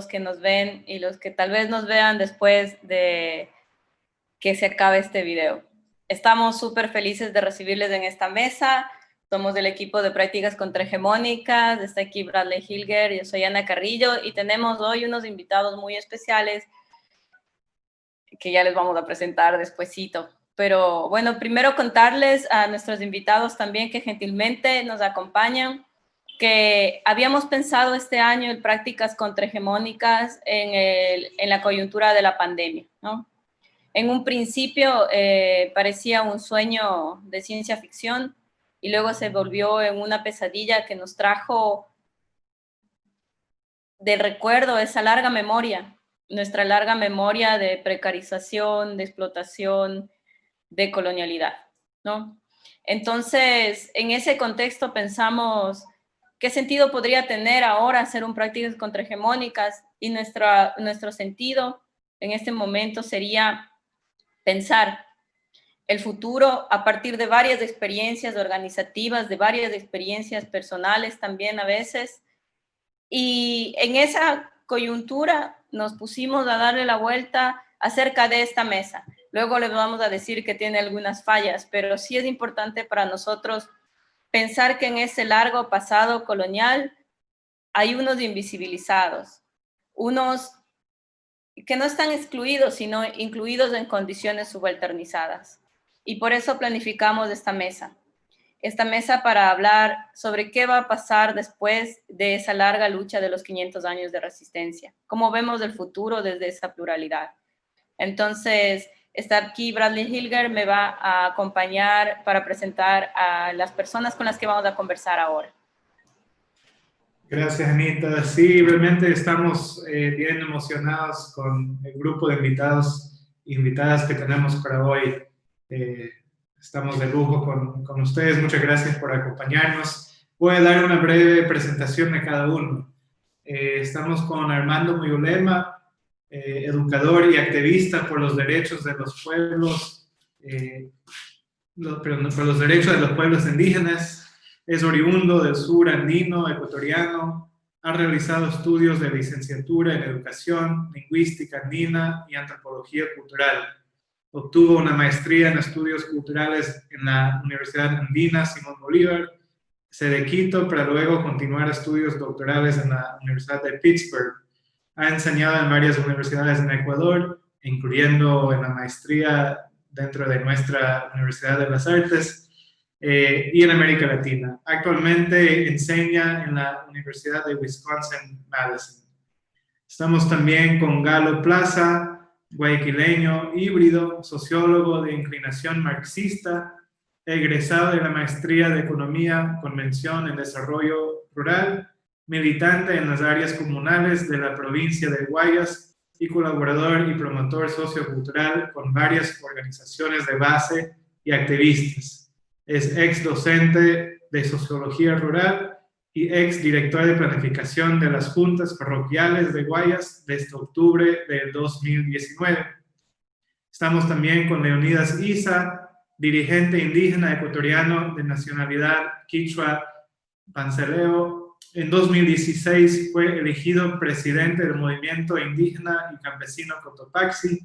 los que nos ven y los que tal vez nos vean después de que se acabe este video. Estamos súper felices de recibirles en esta mesa. Somos del equipo de prácticas contrahegemónicas. Está aquí Bradley Hilger, yo soy Ana Carrillo y tenemos hoy unos invitados muy especiales que ya les vamos a presentar despuesito. Pero bueno, primero contarles a nuestros invitados también que gentilmente nos acompañan, que habíamos pensado este año en prácticas contrahegemónicas en la coyuntura de la pandemia, ¿no? En un principio parecía un sueño de ciencia ficción y luego se volvió en una pesadilla que nos trajo de recuerdo esa larga memoria, nuestra larga memoria de precarización, de explotación, de colonialidad, ¿no? Entonces, en ese contexto pensamos qué sentido podría tener ahora hacer un prácticas contrahegemónicas y nuestro sentido en este momento sería pensar el futuro a partir de varias experiencias organizativas, de varias experiencias personales también a veces. Y en esa coyuntura nos pusimos a darle la vuelta acerca de esta mesa. Luego les vamos a decir que tiene algunas fallas, pero sí es importante para nosotros pensar que en ese largo pasado colonial hay unos invisibilizados, unos que no están excluidos, sino incluidos en condiciones subalternizadas. Y por eso planificamos esta mesa para hablar sobre qué va a pasar después de esa larga lucha de los 500 años de resistencia, cómo vemos el futuro desde esa pluralidad. Entonces, está aquí Bradley Hilger, me va a acompañar para presentar a las personas con las que vamos a conversar ahora. Gracias, Anita. Sí, realmente estamos bien emocionados con el grupo de invitados e invitadas que tenemos para hoy. Estamos de lujo con ustedes. Muchas gracias por acompañarnos. Voy a dar una breve presentación de cada uno. Estamos con Armando Muyulema, educador y activista por los derechos de los pueblos, por los derechos de los pueblos indígenas. Es oriundo del sur andino ecuatoriano, ha realizado estudios de licenciatura en educación, lingüística andina y antropología cultural. Obtuvo una maestría en estudios culturales en la Universidad Andina Simón Bolívar, sede de Quito, para luego continuar estudios doctorales en la Universidad de Pittsburgh. Ha enseñado en varias universidades en Ecuador, incluyendo en la maestría dentro de nuestra Universidad de las Artes, y en América Latina. Actualmente enseña en la Universidad de Wisconsin-Madison. Estamos también con Galo Plaza, guayaquileño híbrido, sociólogo de inclinación marxista, egresado de la maestría de Economía con mención en Desarrollo Rural, militante en las áreas comunales de la provincia de Guayas y colaborador y promotor sociocultural con varias organizaciones de base y activistas. Es ex docente de Sociología Rural y ex director de planificación de las juntas parroquiales de Guayas desde octubre del 2019. Estamos también con Leonidas Isa, dirigente indígena ecuatoriano de nacionalidad quichua panceleo. En 2016 fue elegido presidente del movimiento indígena y campesino Cotopaxi.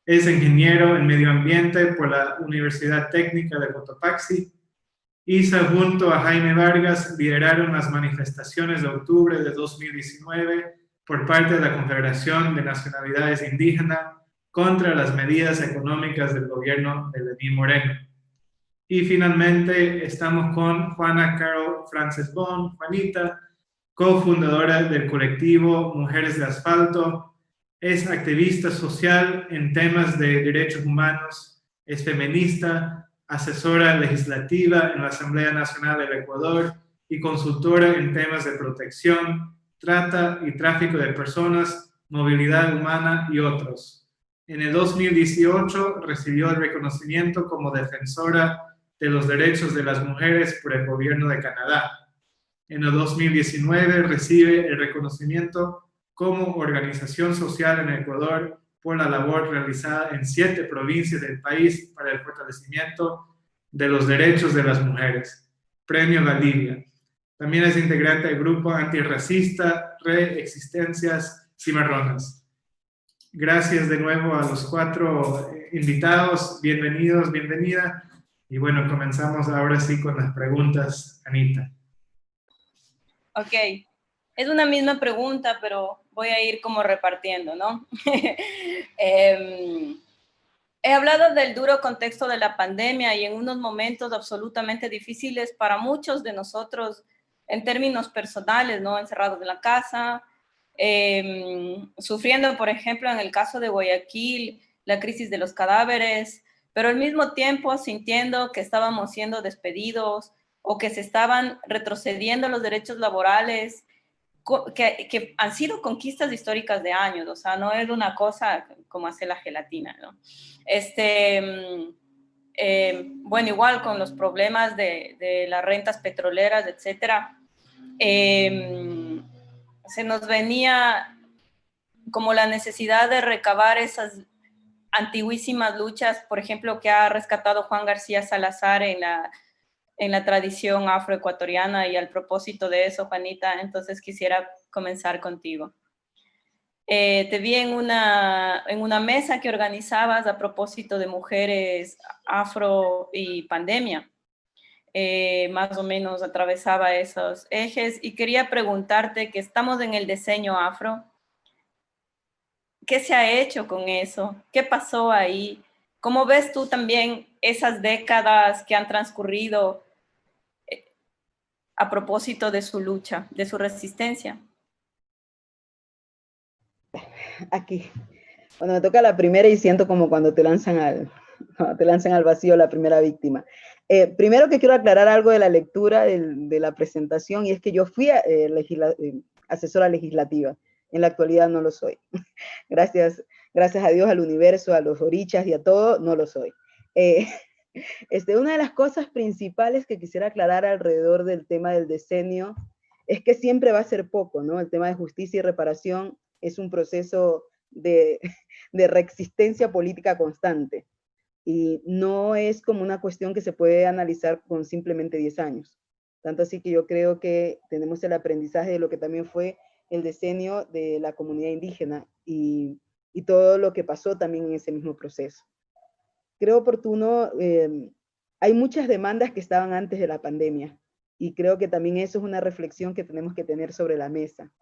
Es ingeniero en medio ambiente por la Universidad Técnica de Cotopaxi. Isa junto a Jaime Vargas lideraron las manifestaciones de octubre de 2019 por parte de la Confederación de Nacionalidades Indígenas contra las medidas económicas del gobierno de Lenín Moreno. Y finalmente estamos con Juana Carol Frances Bon, Juanita, cofundadora del colectivo Mujeres de Asfalto. Es activista social en temas de derechos humanos, es feminista, asesora legislativa en la Asamblea Nacional del Ecuador y consultora en temas de protección, trata y tráfico de personas, movilidad humana y otros. En el 2018 recibió el reconocimiento como defensora de los derechos de las mujeres por el gobierno de Canadá. En el 2019 recibe el reconocimiento como organización social en Ecuador por la labor realizada en 7 provincias del país para el fortalecimiento de los derechos de las mujeres. Premio Valdivia. También es integrante del grupo antirracista Reexistencias cimarronas. Gracias de nuevo a los 4 invitados, bienvenidos, bienvenida. Y bueno, comenzamos ahora sí con las preguntas, Anita. Ok, es una misma pregunta, pero voy a ir como repartiendo, ¿no? He hablado del duro contexto de la pandemia y en unos momentos absolutamente difíciles para muchos de nosotros en términos personales, ¿no? Encerrados en la casa, sufriendo, por ejemplo, en el caso de Guayaquil, la crisis de los cadáveres, pero al mismo tiempo sintiendo que estábamos siendo despedidos o que se estaban retrocediendo los derechos laborales que han sido conquistas históricas de años, o sea, no es una cosa como hacer la gelatina, ¿no? Bueno, igual con los problemas de las rentas petroleras, etcétera, se nos venía como la necesidad de recabar esas antiguísimas luchas, por ejemplo, que ha rescatado Juan García Salazar en la tradición afroecuatoriana, y al propósito de eso, Juanita, entonces quisiera comenzar contigo. Te vi en una mesa que organizabas a propósito de mujeres afro y pandemia. Más o menos atravesaba esos ejes y quería preguntarte, que estamos en el diseño afro, ¿qué se ha hecho con eso? ¿Qué pasó ahí? ¿Cómo ves tú también esas décadas que han transcurrido a propósito de su lucha, de su resistencia? Aquí. Cuando me toca la primera y siento como cuando te lanzan al vacío la primera víctima. Primero que quiero aclarar algo de la lectura de la presentación, y es que yo fui asesora legislativa. En la actualidad no lo soy. Gracias a Dios, al universo, a los orichas y a todo, no lo soy. Una de las cosas principales que quisiera aclarar alrededor del tema del decenio es que siempre va a ser poco, ¿no? El tema de justicia y reparación es un proceso de reexistencia política constante, y no es como una cuestión que se puede analizar con simplemente 10 años. Tanto así que yo creo que tenemos el aprendizaje de lo que también fue el decenio de la comunidad indígena y todo lo que pasó también en ese mismo proceso. Creo oportuno, hay muchas demandas que estaban antes de la pandemia, y creo que también eso es una reflexión que tenemos que tener sobre la mesa.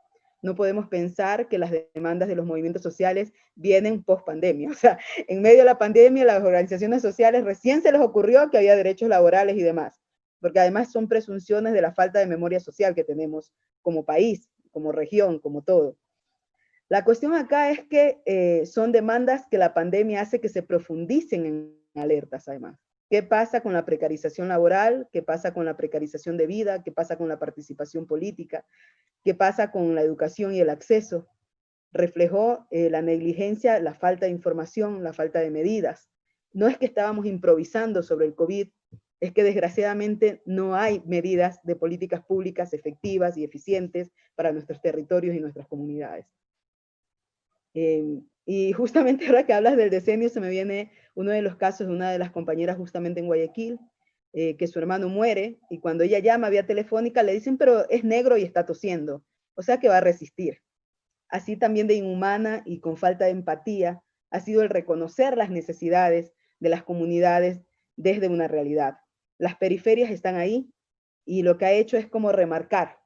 No podemos pensar que las demandas de los movimientos sociales vienen post pandemia. O sea, en medio de la pandemia, las organizaciones sociales recién se les ocurrió que había derechos laborales y demás, porque además son presunciones de la falta de memoria social que tenemos como país, como región, como todo. La cuestión acá es que son demandas que la pandemia hace que se profundicen en alertas, además. ¿Qué pasa con la precarización laboral? ¿Qué pasa con la precarización de vida? ¿Qué pasa con la participación política? ¿Qué pasa con la educación y el acceso? Reflejó la negligencia, la falta de información, la falta de medidas. No es que estábamos improvisando sobre el COVID, es que desgraciadamente no hay medidas de políticas públicas efectivas y eficientes para nuestros territorios y nuestras comunidades. Y justamente ahora que hablas del decenio, se me viene uno de los casos de una de las compañeras justamente en Guayaquil, que su hermano muere, y cuando ella llama vía telefónica le dicen, pero es negro y está tosiendo, o sea que va a resistir. Así también de inhumana y con falta de empatía ha sido el reconocer las necesidades de las comunidades desde una realidad. Las periferias están ahí, y lo que ha hecho es como remarcar,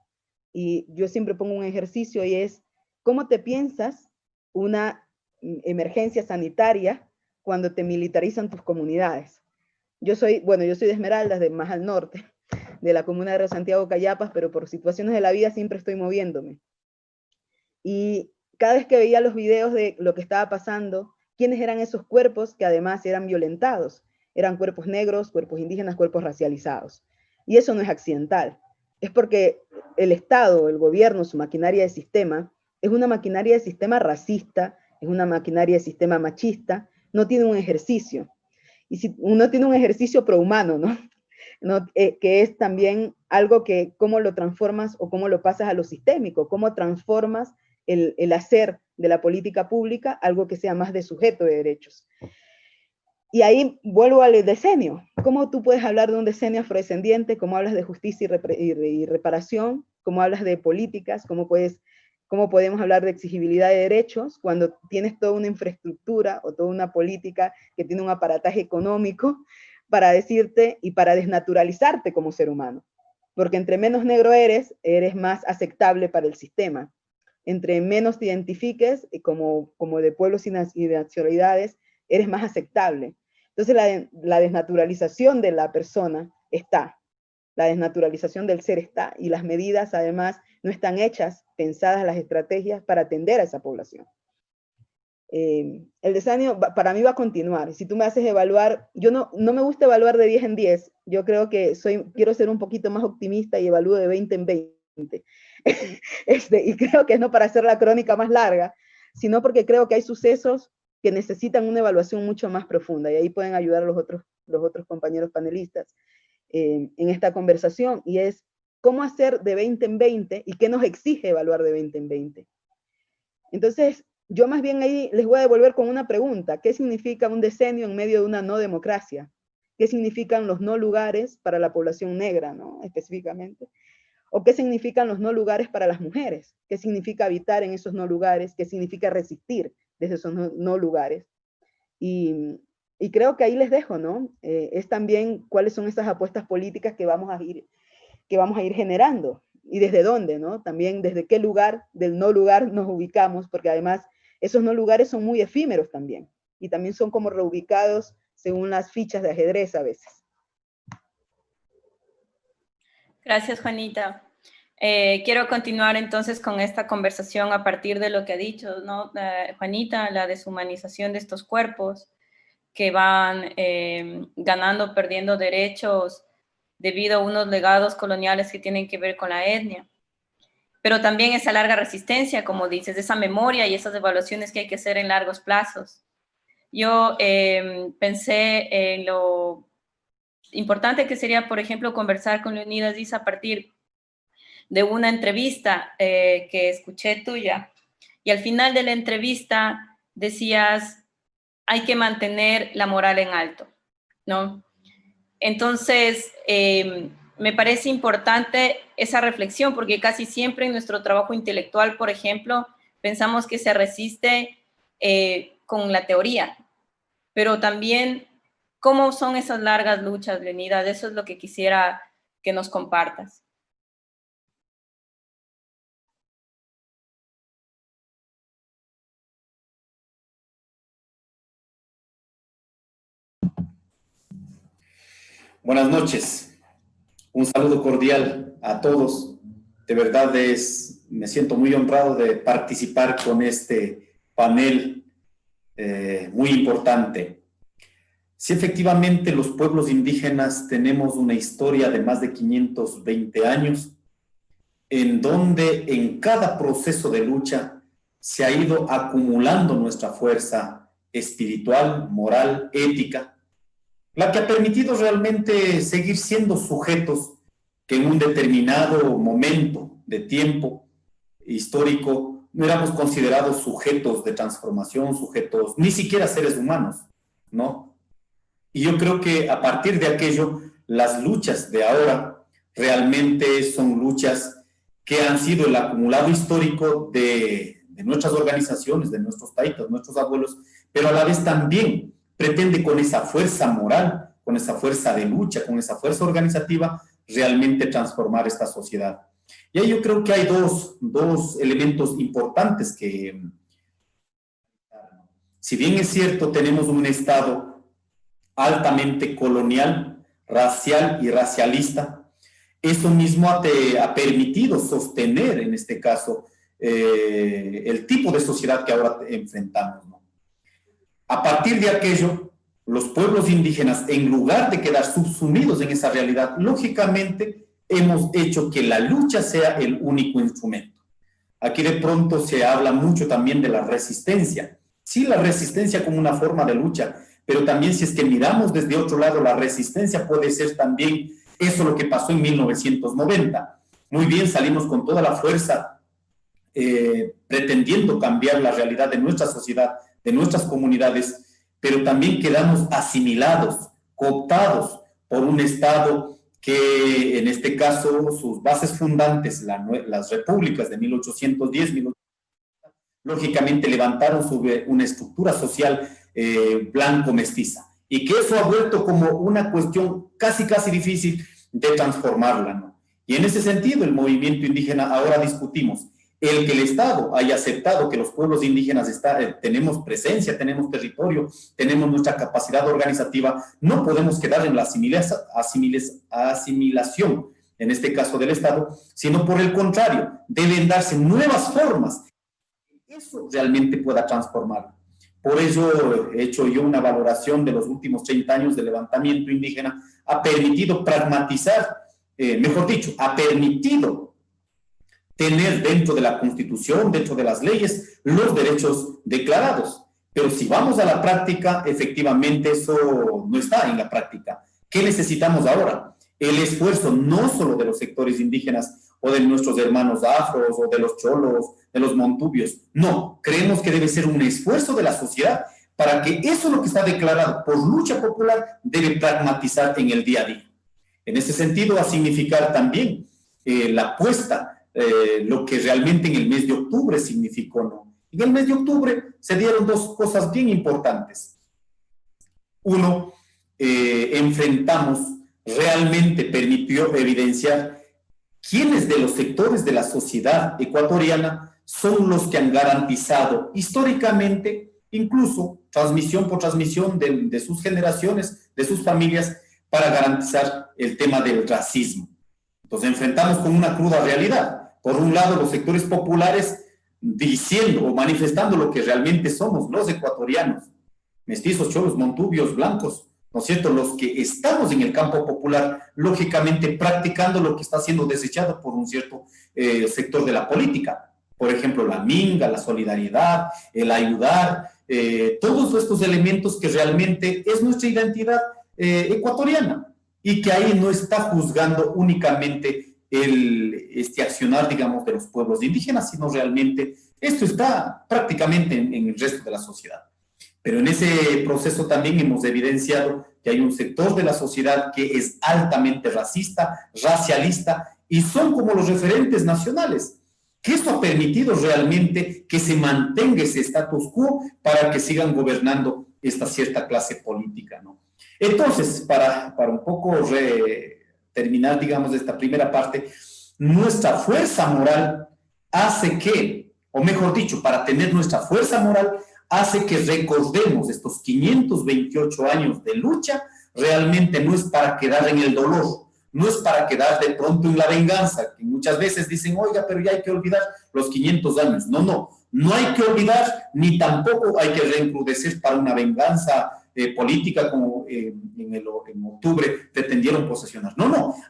y yo siempre pongo un ejercicio, y es, ¿cómo te piensas una emergencia sanitaria cuando te militarizan tus comunidades? Yo soy de Esmeraldas, de más al norte, de la comuna de Río Santiago, Cayapas, pero por situaciones de la vida siempre estoy moviéndome. Y cada vez que veía los videos de lo que estaba pasando, ¿quiénes eran esos cuerpos que además eran violentados? Eran cuerpos negros, cuerpos indígenas, cuerpos racializados. Y eso no es accidental. Es porque el Estado, el gobierno, su maquinaria de sistema, es una maquinaria de sistema racista, es una maquinaria de sistema machista, no tiene un ejercicio. Y si uno tiene un ejercicio prohumano, ¿no? Que es también algo que cómo lo transformas o cómo lo pasas a lo sistémico, cómo transformas el hacer de la política pública algo que sea más de sujeto de derechos. Y ahí vuelvo al decenio. ¿Cómo tú puedes hablar de un decenio afrodescendiente? ¿Cómo hablas de justicia y reparación? ¿Cómo hablas de políticas? ¿Cómo puedes ¿Cómo podemos hablar de exigibilidad de derechos cuando tienes toda una infraestructura o toda una política que tiene un aparataje económico para decirte y para desnaturalizarte como ser humano? Porque entre menos negro eres más aceptable para el sistema. Entre menos te identifiques como de pueblos y nacionalidades, eres más aceptable. Entonces la desnaturalización de la persona está, la desnaturalización del ser está, y las medidas además no están hechas, pensadas las estrategias para atender a esa población. El desaño para mí va a continuar. Si tú me haces evaluar, yo no me gusta evaluar de 10 en 10, yo creo que quiero ser un poquito más optimista y evalúo de 20 en 20. Y creo que no para hacer la crónica más larga, sino porque creo que hay sucesos que necesitan una evaluación mucho más profunda, y ahí pueden ayudar los otros compañeros panelistas en esta conversación, y es cómo hacer de 20 en 20 y qué nos exige evaluar de 20 en 20. Entonces, yo más bien ahí les voy a devolver con una pregunta. ¿Qué significa un decenio en medio de una no democracia? ¿Qué significan los no lugares para la población negra, ¿no? Específicamente? ¿O qué significan los no lugares para las mujeres? ¿Qué significa habitar en esos no lugares? ¿Qué significa resistir desde esos no lugares? Y creo que ahí les dejo, ¿no? Es también cuáles son esas apuestas políticas que vamos a ir generando, y desde dónde, ¿no? También desde qué lugar del no lugar nos ubicamos, porque además esos no lugares son muy efímeros también, y también son como reubicados según las fichas de ajedrez a veces. Gracias, Juanita. Quiero continuar entonces con esta conversación a partir de lo que ha dicho, ¿no? Juanita, la deshumanización de estos cuerpos que van ganando, perdiendo derechos debido a unos legados coloniales que tienen que ver con la etnia. Pero también esa larga resistencia, como dices, esa memoria y esas evaluaciones que hay que hacer en largos plazos. Yo pensé en lo importante que sería, por ejemplo, conversar con Leonidas Diz a partir de una entrevista que escuché tuya. Y al final de la entrevista decías, hay que mantener la moral en alto, ¿no? Entonces, me parece importante esa reflexión, porque casi siempre en nuestro trabajo intelectual, por ejemplo, pensamos que se resiste con la teoría, pero también cómo son esas largas luchas, Leonidas. Eso es lo que quisiera que nos compartas. Buenas noches, un saludo cordial a todos. De verdad me siento muy honrado de participar con este panel muy importante. Sí, efectivamente, los pueblos indígenas tenemos una historia de más de 520 años, en donde en cada proceso de lucha se ha ido acumulando nuestra fuerza espiritual, moral, ética, la que ha permitido realmente seguir siendo sujetos que en un determinado momento de tiempo histórico no éramos considerados sujetos de transformación, sujetos, ni siquiera seres humanos, ¿no? Y yo creo que a partir de aquello, las luchas de ahora realmente son luchas que han sido el acumulado histórico de nuestras organizaciones, de nuestros taitas, nuestros abuelos, pero a la vez también pretende con esa fuerza moral, con esa fuerza de lucha, con esa fuerza organizativa, realmente transformar esta sociedad. Y ahí yo creo que hay dos elementos importantes que, si bien es cierto, tenemos un Estado altamente colonial, racial y racialista, eso mismo ha permitido sostener, en este caso, el tipo de sociedad que ahora enfrentamos, ¿no? A partir de aquello, los pueblos indígenas, en lugar de quedar subsumidos en esa realidad, lógicamente hemos hecho que la lucha sea el único instrumento. Aquí de pronto se habla mucho también de la resistencia. Sí, la resistencia como una forma de lucha, pero también si es que miramos desde otro lado, la resistencia puede ser también eso lo que pasó en 1990. Muy bien, salimos con toda la fuerza pretendiendo cambiar la realidad de nuestra sociedad, de nuestras comunidades, pero también quedamos asimilados, cooptados por un Estado que en este caso sus bases fundantes, las repúblicas de 1810, lógicamente levantaron sobre una estructura social blanco-mestiza, y que eso ha vuelto como una cuestión casi difícil de transformarla, ¿no? Y en ese sentido, el movimiento indígena, ahora discutimos, el que el Estado haya aceptado que los pueblos indígenas tenemos presencia, tenemos territorio, tenemos nuestra capacidad organizativa, no podemos quedar en la asimilación, en este caso del Estado, sino por el contrario, deben darse nuevas formas, eso realmente pueda transformar. Por ello he hecho yo una valoración de los últimos 30 años de levantamiento indígena, ha permitido pragmatizar, mejor dicho, ha permitido tener dentro de la Constitución, dentro de las leyes, los derechos declarados. Pero si vamos a la práctica, efectivamente eso no está en la práctica. ¿Qué necesitamos ahora? El esfuerzo no solo de los sectores indígenas o de nuestros hermanos afros o de los cholos, de los montubios. No, creemos que debe ser un esfuerzo de la sociedad para que eso lo que está declarado por lucha popular debe pragmatizar en el día a día. En ese sentido va a significar también la apuesta, lo que realmente en el mes de octubre significó, ¿no? En el mes de octubre se dieron dos cosas bien importantes. Uno, enfrentamos, realmente permitió evidenciar quiénes de los sectores de la sociedad ecuatoriana son los que han garantizado históricamente, incluso transmisión por transmisión de sus generaciones, de sus familias, para garantizar el tema del racismo. Entonces enfrentamos con una cruda realidad. Por un lado, los sectores populares diciendo o manifestando lo que realmente somos los ecuatorianos, mestizos, cholos, montubios, blancos, ¿no es cierto? Los que estamos en el campo popular, lógicamente practicando lo que está siendo desechado por un cierto sector de la política. Por ejemplo, la minga, la solidaridad, el ayudar, todos estos elementos que realmente es nuestra identidad ecuatoriana, y que ahí no está juzgando únicamente este accionar, digamos, de los pueblos indígenas, sino realmente esto está prácticamente en el resto de la sociedad. Pero en ese proceso también hemos evidenciado que hay un sector de la sociedad que es altamente racista, racialista, y son como los referentes nacionales, que esto ha permitido realmente que se mantenga ese status quo para que sigan gobernando esta cierta clase política, ¿no? Entonces, para un poco terminar, digamos, esta primera parte, nuestra fuerza moral hace que, o mejor dicho, para tener nuestra fuerza moral, hace que recordemos estos 528 años de lucha. Realmente no es para quedar en el dolor, no es para quedar de pronto en la venganza, que muchas veces dicen, oiga, pero ya hay que olvidar los 500 años. No hay que olvidar, ni tampoco hay que reencrudecer para una venganza política como en octubre pretendieron posesionar.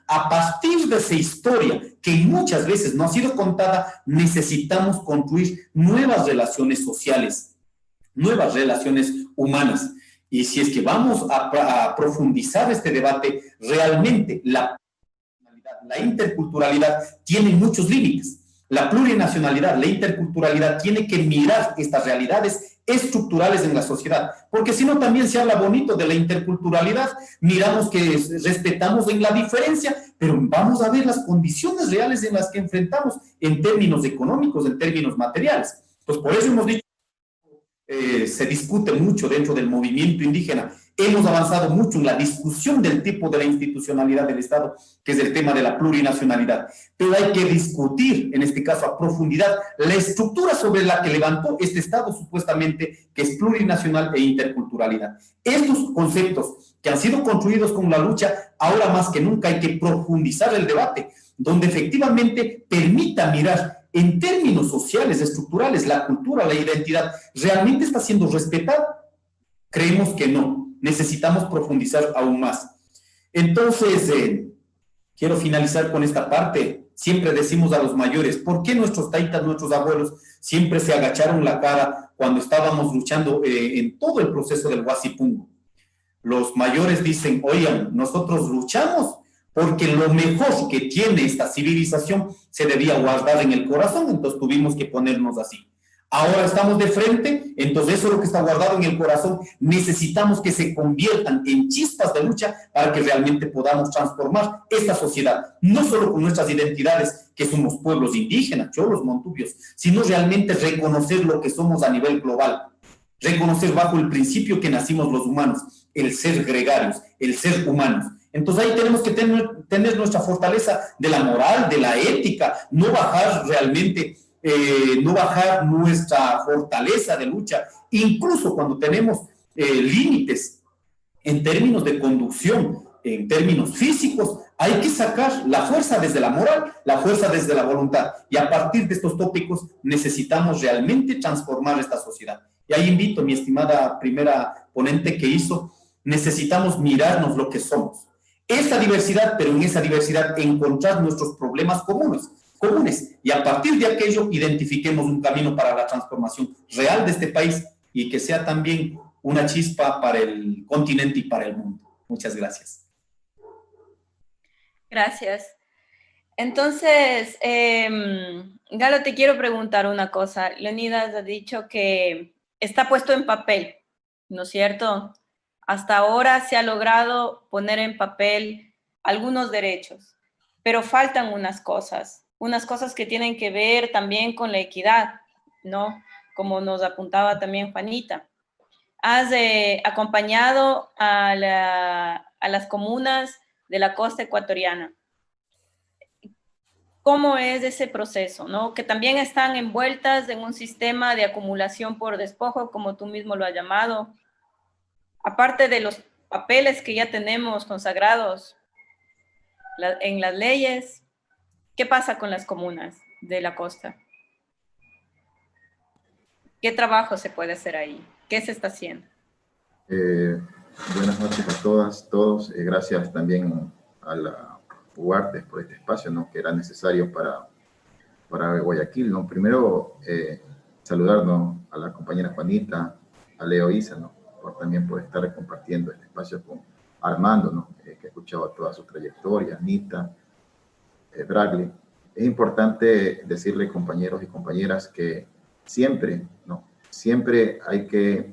A partir de esa historia que muchas veces no ha sido contada, necesitamos construir nuevas relaciones sociales, nuevas relaciones humanas. Y si es que vamos a profundizar este debate, realmente la interculturalidad tiene muchos límites. La plurinacionalidad, la interculturalidad tiene que mirar estas realidades estructurales en la sociedad, porque si no también se habla bonito de la interculturalidad, miramos que respetamos en la diferencia, pero vamos a ver las condiciones reales en las que enfrentamos en términos económicos, en términos materiales. Pues por eso hemos dicho, se discute mucho dentro del movimiento indígena. Hemos avanzado mucho en la discusión del tipo de la institucionalidad del Estado, que es el tema de la plurinacionalidad. Pero hay que discutir, en este caso a profundidad, la estructura sobre la que levantó este Estado supuestamente, que es plurinacional e interculturalidad. Estos conceptos que han sido construidos con la lucha, ahora más que nunca hay que profundizar el debate, donde efectivamente permita mirar en términos sociales, estructurales, la cultura, la identidad, ¿realmente está siendo respetada? Creemos que no. Necesitamos profundizar aún más. Entonces, quiero finalizar con esta parte. Siempre decimos a los mayores, ¿por qué nuestros taitas, nuestros abuelos, siempre se agacharon la cara cuando estábamos luchando en todo el proceso del Huasipungo? Los mayores dicen, oigan, nosotros luchamos porque lo mejor que tiene esta civilización se debía guardar en el corazón, entonces tuvimos que ponernos así. Ahora estamos de frente, entonces eso es lo que está guardado en el corazón. Necesitamos que se conviertan en chispas de lucha para que realmente podamos transformar esta sociedad, no solo con nuestras identidades, que somos pueblos indígenas, cholos, montubios, sino realmente reconocer lo que somos a nivel global, reconocer bajo el principio que nacimos los humanos, el ser gregarios, el ser humanos. Entonces ahí tenemos que tener nuestra fortaleza de la moral, de la ética, no bajar realmente... no bajar nuestra fortaleza de lucha, incluso cuando tenemos límites en términos de conducción, en términos físicos, hay que sacar la fuerza desde la moral, la fuerza desde la voluntad, y a partir de estos tópicos necesitamos realmente transformar esta sociedad. Y ahí invito a mi estimada primera ponente que hizo, necesitamos mirarnos lo que somos. Esta diversidad, pero en esa diversidad encontrar nuestros problemas comunes, y a partir de aquello identifiquemos un camino para la transformación real de este país y que sea también una chispa para el continente y para el mundo. Muchas gracias. Gracias. Entonces, Galo, te quiero preguntar una cosa. Leonidas ha dicho que está puesto en papel, ¿no es cierto? Hasta ahora se ha logrado poner en papel algunos derechos, pero faltan unas cosas que tienen que ver también con la equidad, ¿no? Como nos apuntaba también Juanita. Has acompañado a las comunas de la costa ecuatoriana. ¿Cómo es ese proceso, no? Que también están envueltas en un sistema de acumulación por despojo, como tú mismo lo has llamado. Aparte de los papeles que ya tenemos consagrados en las leyes, ¿qué pasa con las comunas de la costa? ¿Qué trabajo se puede hacer ahí? ¿Qué se está haciendo? Buenas noches a todas, todos. Gracias también a la UARTES por este espacio, ¿no?, que era necesario para Guayaquil, ¿no? Primero, saludar, ¿no?, a la compañera Juanita, a Leo Isa, ¿no?, también por estar compartiendo este espacio con Armando, ¿no?, que he escuchado toda su trayectoria, Anita, Bradley. Es importante decirle, compañeros y compañeras, que siempre, ¿no?, siempre hay que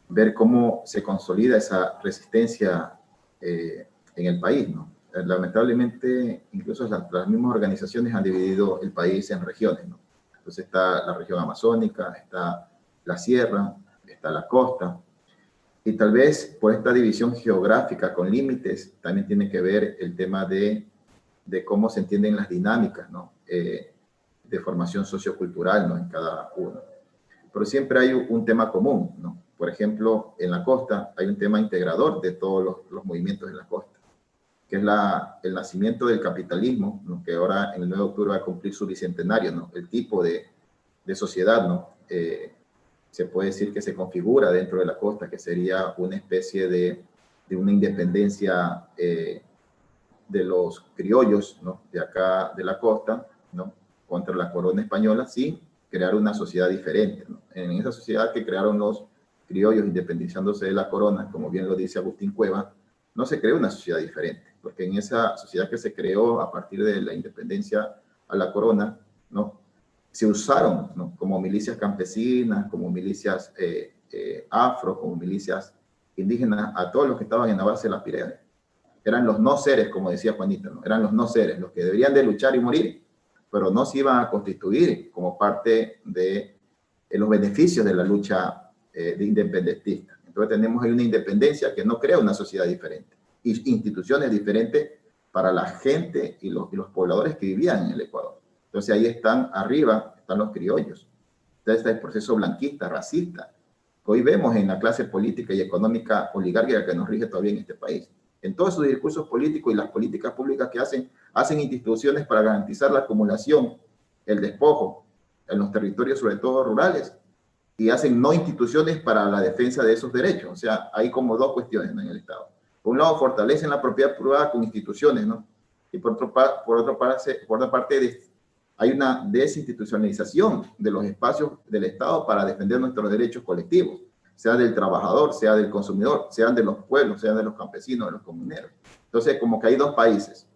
ver cómo se consolida esa resistencia en el país, ¿no? Lamentablemente, incluso las mismas organizaciones han dividido el país en regiones, ¿no? Entonces está la región amazónica, está la sierra, está la costa, y tal vez por esta división geográfica con límites también tiene que ver el tema de cómo se entienden las dinámicas, ¿no?, de formación sociocultural, ¿no?, en cada uno. Pero siempre hay un tema común, ¿no? Por ejemplo, en la costa hay un tema integrador de todos los movimientos en la costa, que es el nacimiento del capitalismo, ¿no?, que ahora en el 9 de octubre va a cumplir su bicentenario, ¿no? El tipo de sociedad, ¿no?, se puede decir que se configura dentro de la costa, que sería una especie de una independencia de los criollos, ¿no?, de acá de la costa, ¿no?, contra la corona española, sin crear una sociedad diferente, ¿no? En esa sociedad que crearon los criollos independizándose de la corona, como bien lo dice Agustín Cueva, no se creó una sociedad diferente, porque en esa sociedad que se creó a partir de la independencia a la corona, ¿no?, se usaron, ¿no?, como milicias campesinas, como milicias afro, como milicias indígenas, a todos los que estaban en la base de las pirámides. Eran los no seres, como decía Juanita, ¿no?, eran los no seres, los que deberían de luchar y morir, pero no se iban a constituir como parte de los beneficios de la lucha de independentista. Entonces tenemos ahí una independencia que no crea una sociedad diferente, y instituciones diferentes para la gente y los pobladores que vivían en el Ecuador. Entonces ahí arriba están los criollos. Entonces está el proceso blanquista, racista, que hoy vemos en la clase política y económica oligárquica que nos rige todavía en este país. En todos sus discursos políticos y las políticas públicas que hacen instituciones para garantizar la acumulación, el despojo en los territorios, sobre todo rurales, y hacen no instituciones para la defensa de esos derechos. O sea, hay como dos cuestiones, ¿no?, en el Estado. Por un lado, fortalecen la propiedad privada con instituciones, ¿no?, y por otra parte hay una desinstitucionalización de los espacios del Estado para defender nuestros derechos colectivos, sea del trabajador, sea del consumidor, sean de los pueblos, sean de los campesinos, de los comuneros. Entonces, como que hay dos países,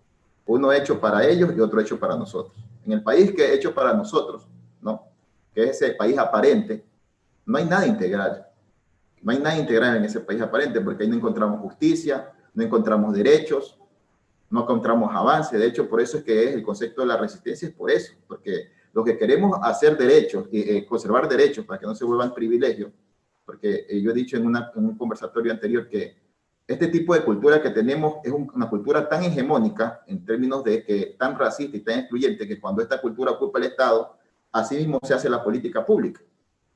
uno hecho para ellos y otro hecho para nosotros. En el país que es hecho para nosotros, ¿no?, que es ese país aparente, no hay nada integral. No hay nada integral en ese país aparente, porque ahí no encontramos justicia, no encontramos derechos, no encontramos avance. De hecho, por eso es que es el concepto de la resistencia, es por eso, porque lo que queremos hacer derechos, conservar derechos para que no se vuelvan privilegios, porque yo he dicho en un conversatorio anterior que este tipo de cultura que tenemos es una cultura tan hegemónica en términos de que tan racista y tan excluyente que cuando esta cultura ocupa el Estado, así mismo se hace la política pública.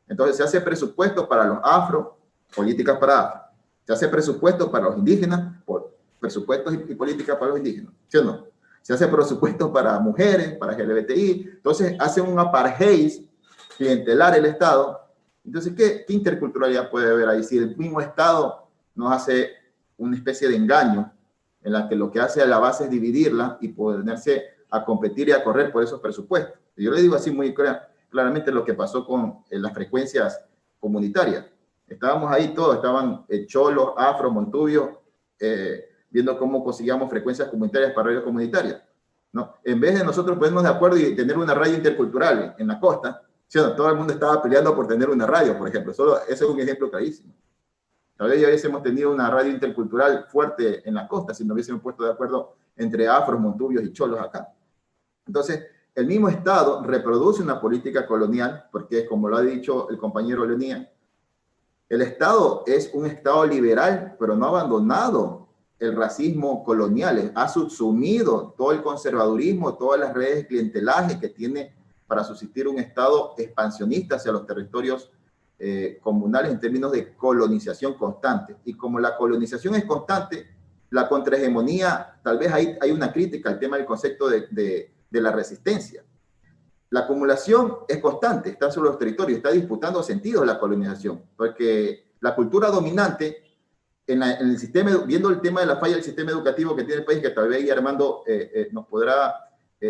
Entonces se hace presupuesto para los afro, políticas para afro. Se hace presupuesto para los indígenas, presupuestos y políticas para los indígenas. ¿Sí o no? Se hace presupuesto para mujeres, para LGBTI. Entonces hace un apartheid clientelar el Estado. Entonces, ¿qué interculturalidad puede haber ahí? Si el mismo Estado nos hace una especie de engaño en la que lo que hace a la base es dividirla y ponerse a competir y a correr por esos presupuestos. Yo le digo así muy claramente lo que pasó con las frecuencias comunitarias. Estábamos ahí todos, estaban cholos, afro, Montubio, viendo cómo conseguíamos frecuencias comunitarias para radios comunitarias, ¿no? En vez de nosotros ponernos de acuerdo y tener una radio intercultural en la costa, ¿sí? Todo el mundo estaba peleando por tener una radio, por ejemplo. Ese es un ejemplo clarísimo. Tal vez ya hubiésemos tenido una radio intercultural fuerte en la costa si nos hubiésemos puesto de acuerdo entre afros, montubios y cholos acá. Entonces, el mismo Estado reproduce una política colonial, porque como lo ha dicho el compañero Leonía, el Estado es un Estado liberal, pero no ha abandonado el racismo colonial, ha subsumido todo el conservadurismo, todas las redes de clientelaje que tiene para subsistir un Estado expansionista hacia los territorios comunales en términos de colonización constante. Y como la colonización es constante, la contrahegemonía, tal vez hay una crítica al tema del concepto de la resistencia. La acumulación es constante, está sobre los territorios, está disputando sentido la colonización, porque la cultura dominante en el sistema, viendo el tema de la falla del sistema educativo que tiene el país, que tal vez Armando nos podrá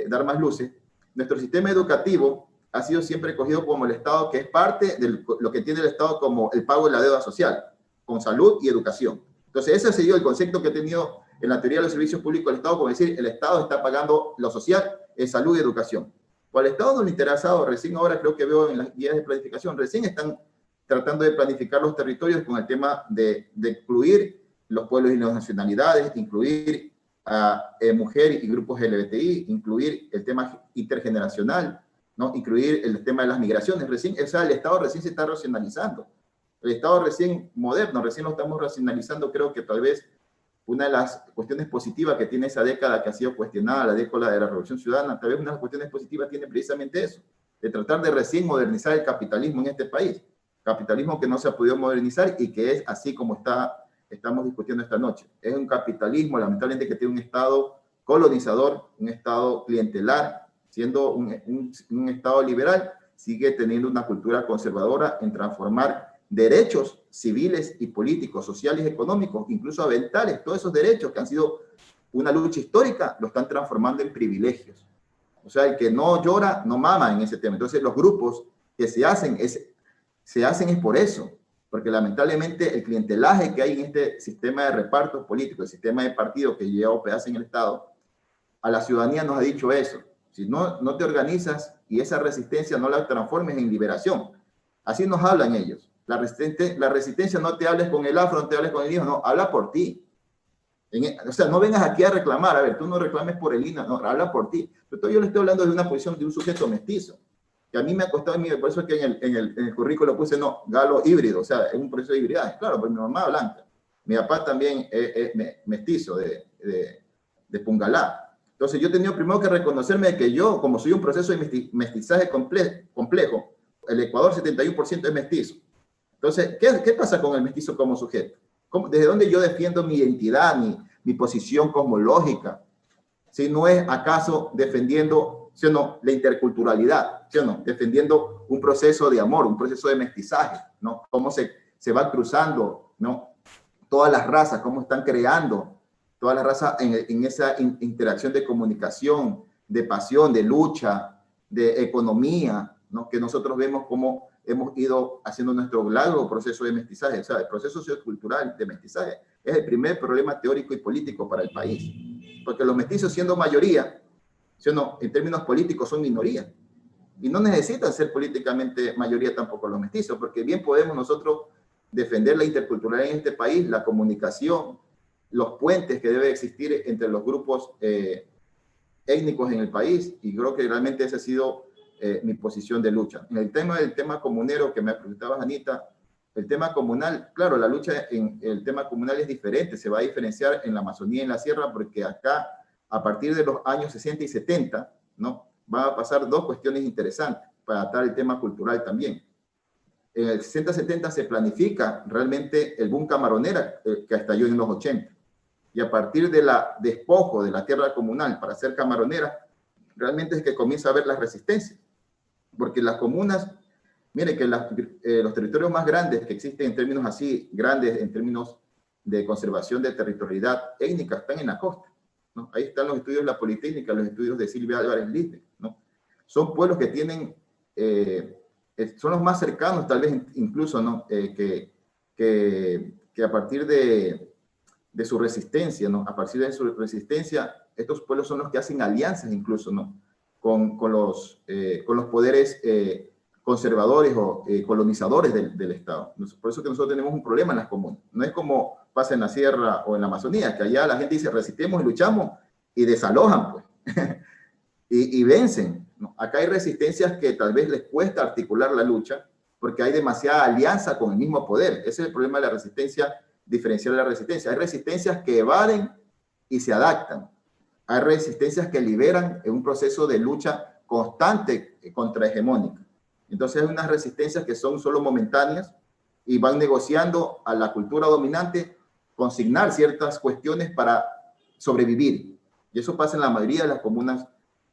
dar más luces, nuestro sistema educativo ha sido siempre cogido como el Estado, que es parte de lo que tiene el Estado como el pago de la deuda social, con salud y educación. Entonces, ese ha sido el concepto que ha tenido en la teoría de los servicios públicos del Estado, como decir, el Estado está pagando lo social, salud y educación. Pues al Estado no le ha interesado, recién ahora creo que veo en las guías de planificación, recién están tratando de planificar los territorios con el tema de incluir los pueblos y las nacionalidades, incluir a mujeres y grupos LGBTI, incluir el tema intergeneracional, ¿no? Incluir el tema de las migraciones. Recién, o sea, el Estado recién se está racionalizando. El Estado recién moderno, recién lo estamos racionalizando. Creo que tal vez una de las cuestiones positivas que tiene esa década que ha sido cuestionada, la década de la Revolución Ciudadana, tal vez una de las cuestiones positivas tiene precisamente eso, de tratar de recién modernizar el capitalismo en este país. Capitalismo que no se ha podido modernizar y que es así como estamos discutiendo esta noche. Es un capitalismo, lamentablemente, que tiene un Estado colonizador, un Estado clientelar, siendo un Estado liberal, sigue teniendo una cultura conservadora en transformar derechos civiles y políticos, sociales y económicos, incluso ambientales, todos esos derechos que han sido una lucha histórica, lo están transformando en privilegios. O sea, el que no llora, no mama en ese tema. Entonces, los grupos que se hacen es por eso, porque lamentablemente el clientelaje que hay en este sistema de reparto político, el sistema de partidos que lleva OPAs en el Estado, a la ciudadanía nos ha dicho eso. Si no te organizas y esa resistencia no la transformes en liberación. Así nos hablan ellos. La resistencia no te hables con el afro, no te hables con el hijo, no, habla por ti. O sea, no vengas aquí a reclamar, a ver, tú no reclames por el INA, no, habla por ti. Pero yo le estoy hablando de una posición de un sujeto mestizo, que a mí me ha costado, por eso es que en el currículo puse, no, galo híbrido, o sea, es un proceso de hibridad. Claro, pues mi mamá blanca, mi papá también es mestizo de Pungalá. Entonces yo he tenido primero que reconocerme de que yo, como soy un proceso de mestizaje complejo, el Ecuador 71% es mestizo. Entonces, ¿qué pasa con el mestizo como sujeto? ¿Desde dónde yo defiendo mi identidad, mi posición cosmológica? Si no es acaso defendiendo, ¿sí o no?, la interculturalidad, ¿sí o no?, defendiendo un proceso de amor, un proceso de mestizaje, ¿no? Cómo se va cruzando, ¿no?, todas las razas, cómo están creando todas las razas en esa interacción de comunicación, de pasión, de lucha, de economía, ¿no?, que nosotros vemos cómo hemos ido haciendo nuestro largo proceso de mestizaje. O sea, el proceso sociocultural de mestizaje es el primer problema teórico y político para el país. Porque los mestizos, siendo mayoría, ¿sí o no?, en términos políticos son minoría. Y no necesitan ser políticamente mayoría tampoco los mestizos, porque bien podemos nosotros defender la interculturalidad en este país, la comunicación, los puentes que debe existir entre los grupos étnicos en el país, y creo que realmente esa ha sido mi posición de lucha. En el tema comunero que me preguntabas, Anita, el tema comunal, claro, la lucha en el tema comunal es diferente, se va a diferenciar en la Amazonía y en la Sierra, porque acá, a partir de los años 60 y 70, ¿no?, van a pasar dos cuestiones interesantes para tratar el tema cultural también. En el 60-70 se planifica realmente el boom camaronera que estalló en los 80. Y a partir de la despojo de la tierra comunal para hacer camaronera, realmente es que comienza a haber las resistencias. Porque las comunas, miren que los territorios más grandes que existen en términos así, grandes en términos de conservación de territorialidad étnica, están en la costa, ¿no? Ahí están los estudios de la Politécnica, los estudios de Silvia Álvarez Liste, ¿no? Son pueblos que tienen, son los más cercanos tal vez incluso, ¿no? Que a partir de su resistencia, ¿no? A partir de su resistencia, estos pueblos son los que hacen alianzas incluso, ¿no? Con los poderes conservadores o colonizadores del Estado. Por eso que nosotros tenemos un problema en las comunas. No es como pasa en la Sierra o en la Amazonía, que allá la gente dice resistimos y luchamos y desalojan, pues, y vencen, ¿no? Acá hay resistencias que tal vez les cuesta articular la lucha porque hay demasiada alianza con el mismo poder. Ese es el problema de la resistencia, diferenciar la resistencia. Hay resistencias que evaden y se adaptan. Hay resistencias que liberan en un proceso de lucha constante contrahegemónica. Entonces hay unas resistencias que son solo momentáneas y van negociando a la cultura dominante consignar ciertas cuestiones para sobrevivir. Y eso pasa en la mayoría de las comunas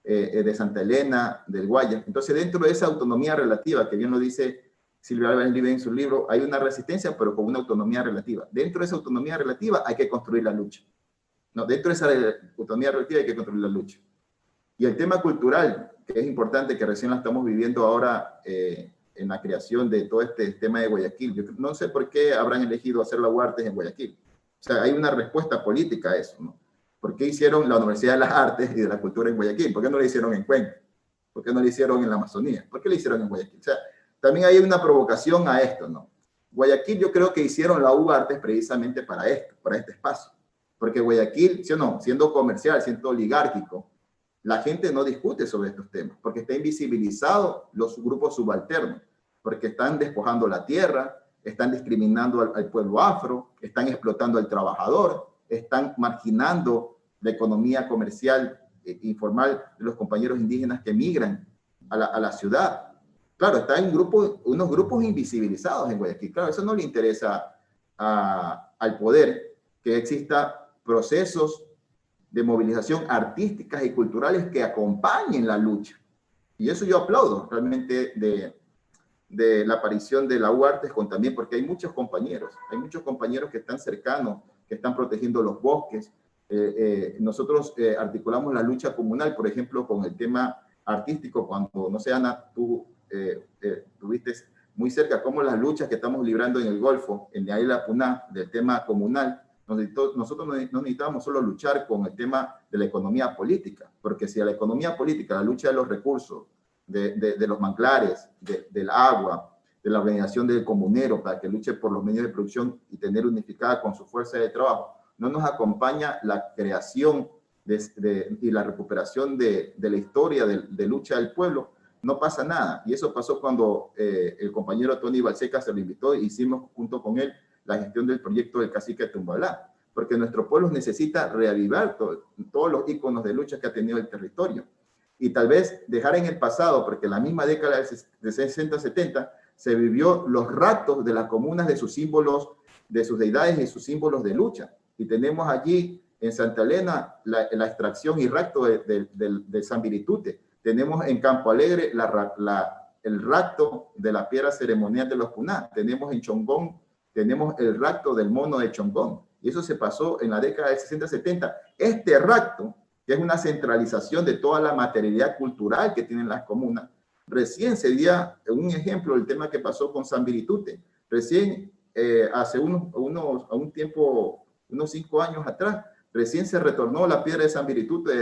de Santa Elena, del Guaya. Entonces dentro de esa autonomía relativa, que bien lo dice Silvia Álvarez Liste en su libro, hay una resistencia pero con una autonomía relativa. Dentro de esa autonomía relativa hay que construir la lucha. No, dentro de esa autonomía relativa hay que construir la lucha. Y el tema cultural, que es importante, que recién la estamos viviendo ahora en la creación de todo este tema de Guayaquil. Yo no sé por qué habrán elegido hacer la UARTES en Guayaquil. O sea, hay una respuesta política a eso, ¿no? ¿Por qué hicieron la Universidad de las Artes y de la Cultura en Guayaquil? ¿Por qué no la hicieron en Cuenca? ¿Por qué no la hicieron en la Amazonía? ¿Por qué la hicieron en Guayaquil? O sea, también hay una provocación a esto, ¿no? Guayaquil yo creo que hicieron la UARTES precisamente para esto, para este espacio. Porque Guayaquil, ¿sí o no?, siendo comercial, siendo oligárquico, la gente no discute sobre estos temas, porque está invisibilizado los grupos subalternos, porque están despojando la tierra, están discriminando al pueblo afro, están explotando al trabajador, están marginando la economía comercial informal de los compañeros indígenas que migran a la ciudad. Claro, está en unos grupos invisibilizados en Guayaquil. Claro, eso no le interesa al poder, que exista procesos de movilización artísticas y culturales que acompañen la lucha. Y eso yo aplaudo realmente de la aparición de la UARTES también, porque hay muchos compañeros que están cercanos, que están protegiendo los bosques. Nosotros articulamos la lucha comunal, por ejemplo, con el tema artístico, cuando, no sé, Ana, tú tuviste muy cerca cómo las luchas que estamos librando en el Golfo, en la isla Puná, del tema comunal. Nosotros no necesitamos solo luchar con el tema de la economía política, porque si a la economía política, la lucha de los recursos, de los manglares, del agua, de la organización del comunero para que luche por los medios de producción y tener unificada con su fuerza de trabajo, no nos acompaña la creación y la recuperación de la historia de lucha del pueblo, no pasa nada. Y eso pasó cuando el compañero Tony Balseca se lo invitó e hicimos junto con él la gestión del proyecto del cacique Tumbalá, porque nuestro pueblo necesita reavivar todos los íconos de lucha que ha tenido el territorio. Y tal vez dejar en el pasado, porque en la misma década de 60-70 se vivió los raptos de las comunas de sus símbolos, de sus deidades y sus símbolos de lucha. Y tenemos allí en Santa Elena la extracción y rapto de San Viritute. Tenemos en Campo Alegre el rapto de la piedra ceremonial de los Puná. Tenemos en Chongón, tenemos el rapto del mono de Chongón. Y eso se pasó en la década de 60-70. Este rapto, que es una centralización de toda la materialidad cultural que tienen las comunas, recién se dio un ejemplo del tema que pasó con San Viritute. Recién, hace un tiempo, unos 5 años atrás, recién se retornó la piedra de San Viritute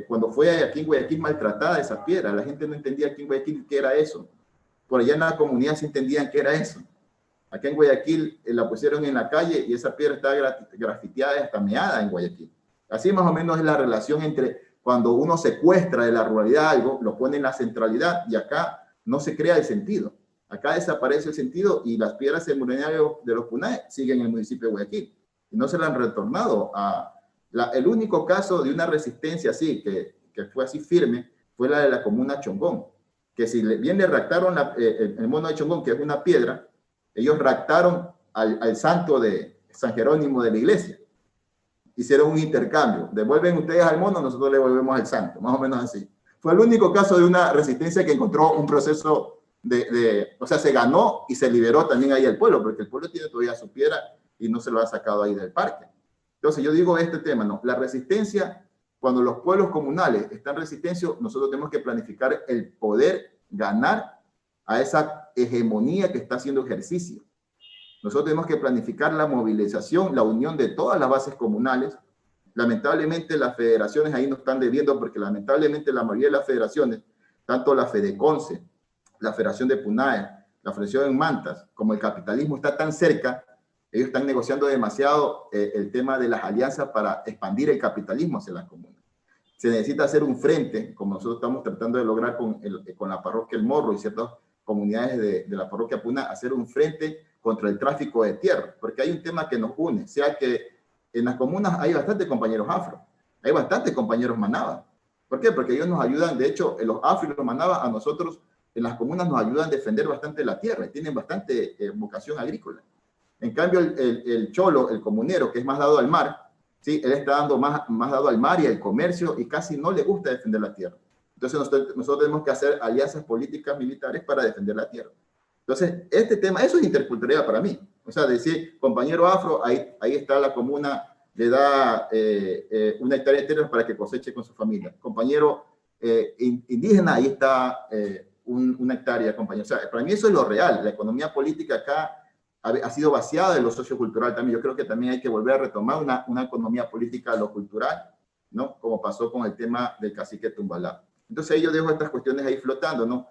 cuando fue aquí en Guayaquil maltratada esa piedra, la gente no entendía aquí en Guayaquil qué era eso. Por allá en la comunidad sí entendían qué era eso. Acá en Guayaquil la pusieron en la calle y esa piedra está grafiteada y hasta meada en Guayaquil. Así más o menos es la relación entre cuando uno secuestra de la ruralidad algo, lo pone en la centralidad y acá no se crea el sentido. Acá desaparece el sentido y las piedras ceremoniales de los Punae siguen en el municipio de Guayaquil y no se le han retornado a... el único caso de una resistencia así, que fue así firme, fue la de la comuna Chongón, que si bien le raptaron el mono de Chongón, que es una piedra, ellos raptaron al santo de San Jerónimo de la iglesia. Hicieron un intercambio. Devuelven ustedes al mono, nosotros le devolvemos al santo, más o menos así. Fue el único caso de una resistencia que encontró un proceso o sea, se ganó y se liberó también ahí el pueblo, porque el pueblo tiene todavía su piedra y no se lo ha sacado ahí del parque. Entonces yo digo este tema, ¿no? La resistencia, cuando los pueblos comunales están en resistencia, nosotros tenemos que planificar el poder ganar a esa hegemonía que está haciendo ejercicio. Nosotros tenemos que planificar la movilización, la unión de todas las bases comunales. Lamentablemente las federaciones ahí nos están debiendo porque lamentablemente la mayoría de las federaciones, tanto la FEDECONCE, la Federación de Punae, la Federación en Mantas, como el capitalismo está tan cerca, ellos están negociando demasiado el tema de las alianzas para expandir el capitalismo hacia las comunas. Se necesita hacer un frente, como nosotros estamos tratando de lograr con la parroquia El Morro y ciertas comunidades de la parroquia Punae, hacer un frente contra el tráfico de tierra, porque hay un tema que nos une, o sea que en las comunas hay bastantes compañeros afro, hay bastantes compañeros manaba. ¿Por qué? Porque ellos nos ayudan, de hecho, los afro y los manaba a nosotros en las comunas nos ayudan a defender bastante la tierra, tienen bastante vocación agrícola. En cambio, el cholo, el comunero, que es más dado al mar, ¿sí? Él está dando más dado al mar y al comercio y casi no le gusta defender la tierra. Entonces nosotros tenemos que hacer alianzas políticas militares para defender la tierra. Entonces, este tema, eso es interculturalidad para mí. O sea, decir, compañero afro, ahí está la comuna, le da 1 hectárea de tierra para que coseche con su familia. Compañero indígena, ahí está 1 hectárea, compañero. O sea, para mí eso es lo real. La economía política acá ha sido vaciada de lo sociocultural también. Yo creo que también hay que volver a retomar una economía política a lo cultural, ¿no? Como pasó con el tema del cacique Tumbalá. Entonces ahí yo dejo estas cuestiones ahí flotando, ¿no?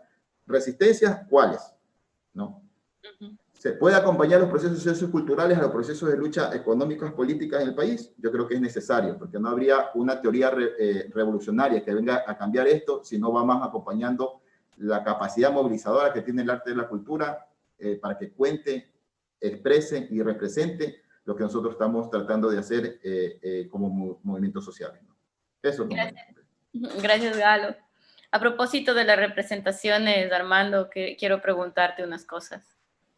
Resistencias, ¿cuáles? ¿No? ¿Se puede acompañar los procesos socioculturales a los procesos de lucha económicas, políticas en el país? Yo creo que es necesario, porque no habría una teoría revolucionaria que venga a cambiar esto, si no va más acompañando la capacidad movilizadora que tiene el arte de la cultura para que cuente, exprese y represente lo que nosotros estamos tratando de hacer como movimientos sociales, ¿no? Eso es. Gracias, Galo. A propósito de las representaciones, Armando, que quiero preguntarte unas cosas.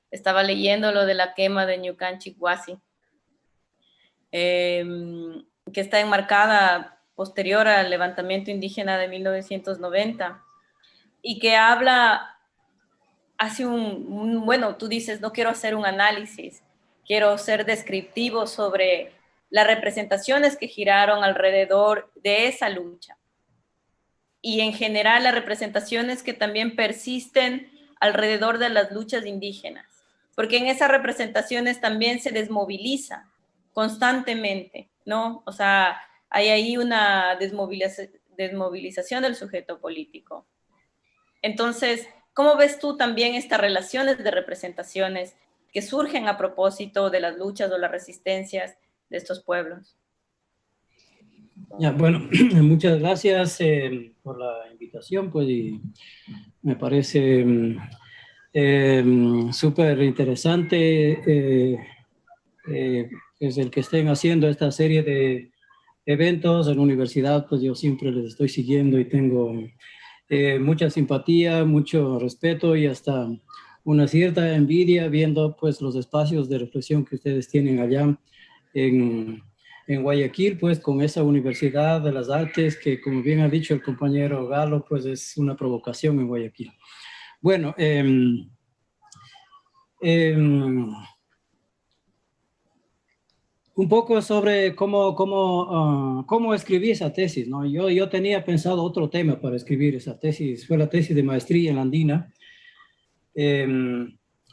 Estaba leyendo lo de la quema de Ñucan Chihuasi, que está enmarcada posterior al levantamiento indígena de 1990 y que habla, hace bueno, tú dices, no quiero hacer un análisis, quiero ser descriptivo sobre las representaciones que giraron alrededor de esa lucha. Y en general las representaciones que también persisten alrededor de las luchas indígenas, porque en esas representaciones también se desmoviliza constantemente, ¿no? O sea, hay ahí una desmovilización del sujeto político. Entonces, ¿cómo ves tú también estas relaciones de representaciones que surgen a propósito de las luchas o las resistencias de estos pueblos? Ya, bueno, muchas gracias por la invitación, pues, y me parece súper interesante es el que estén haciendo esta serie de eventos en la universidad. Pues yo siempre les estoy siguiendo y tengo mucha simpatía, mucho respeto y hasta una cierta envidia viendo pues los espacios de reflexión que ustedes tienen allá en Guayaquil, pues con esa Universidad de las Artes que, como bien ha dicho el compañero Galo, pues es una provocación en Guayaquil. Bueno, un poco sobre cómo escribí esa tesis, ¿no? Yo tenía pensado otro tema para escribir esa tesis, fue la tesis de maestría en la andina.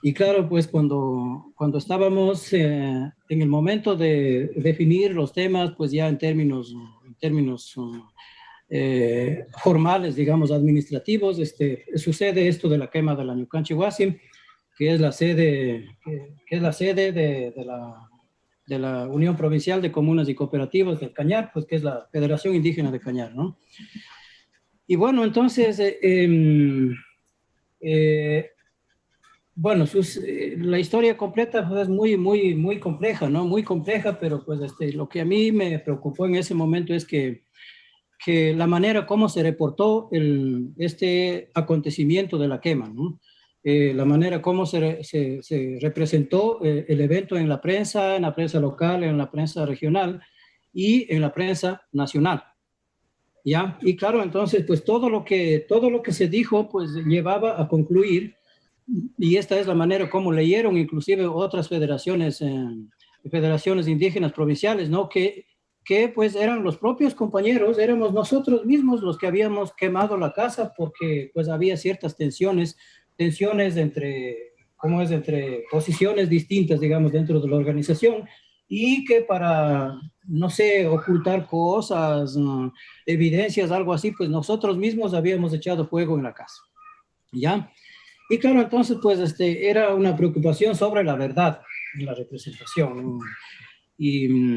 Y claro, pues cuando estábamos en el momento de definir los temas, pues ya en términos formales, digamos, administrativos, sucede esto de la quema de la Ñucanchihuasi, que es la sede, de la Unión Provincial de Comunas y Cooperativas del Cañar, pues que es la Federación Indígena de Cañar, ¿no? Y bueno, entonces, bueno, la historia completa pues, es muy compleja, ¿no? Muy compleja, pero pues lo que a mí me preocupó en ese momento es que la manera como se reportó este acontecimiento de la quema, ¿no? La manera como se representó el evento en la prensa local, en la prensa regional y en la prensa nacional. ¿Ya? Y claro, entonces, pues todo lo que se dijo, pues llevaba a concluir, y esta es la manera como leyeron inclusive otras federaciones indígenas provinciales, ¿no? Que pues eran los propios compañeros, éramos nosotros mismos los que habíamos quemado la casa porque pues había ciertas tensiones entre posiciones distintas, digamos, dentro de la organización, y que para, no sé, ocultar cosas, evidencias, algo así, pues nosotros mismos habíamos echado fuego en la casa, ¿ya? Y claro, entonces, pues, era una preocupación sobre la verdad en la representación, y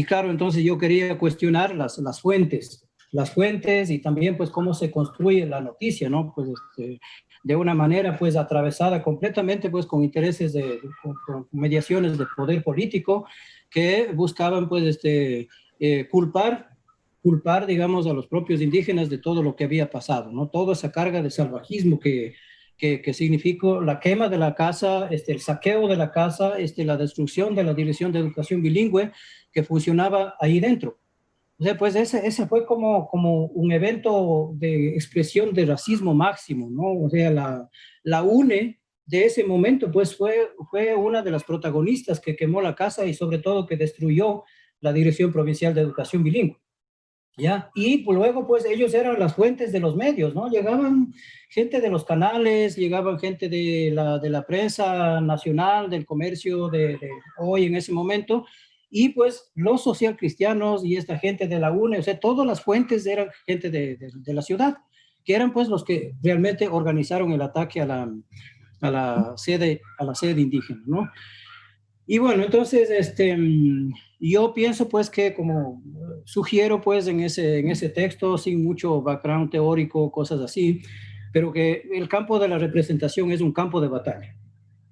claro, entonces yo quería cuestionar las fuentes y también, pues, cómo se construye la noticia, ¿no? Pues, de una manera, pues, atravesada completamente, pues, con intereses con mediaciones de poder político que buscaban, pues, culpar, digamos, a los propios indígenas de todo lo que había pasado, ¿no? Toda esa carga de salvajismo que significó la quema de la casa, el saqueo de la casa, la destrucción de la Dirección de Educación Bilingüe que funcionaba ahí dentro. O sea, pues ese fue como un evento de expresión de racismo máximo, ¿no? O sea, la UNE de ese momento, pues fue una de las protagonistas que quemó la casa y sobre todo que destruyó la Dirección Provincial de Educación Bilingüe. ¿Ya? Y luego, pues, ellos eran las fuentes de los medios, ¿no? Llegaban gente de los canales, llegaban gente de la prensa nacional, del comercio de hoy en ese momento, y pues los socialcristianos y esta gente de la UNE, o sea, todas las fuentes eran gente de la ciudad, que eran pues los que realmente organizaron el ataque a la sede indígena, ¿no? Y bueno, entonces, yo pienso pues que como sugiero pues en ese texto, sin mucho background teórico, cosas así, pero que el campo de la representación es un campo de batalla.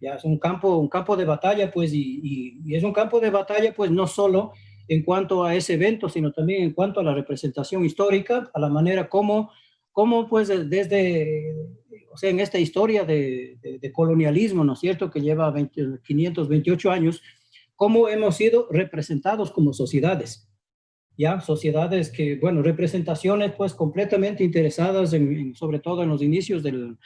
Ya es un campo de batalla pues y es un campo de batalla pues no solo en cuanto a ese evento, sino también en cuanto a la representación histórica, a la manera como pues desde, o sea, en esta historia de colonialismo, ¿no es cierto?, que lleva 528 años, cómo hemos sido representados como sociedades, ¿ya? Sociedades que, bueno, representaciones pues completamente interesadas sobre todo en los inicios de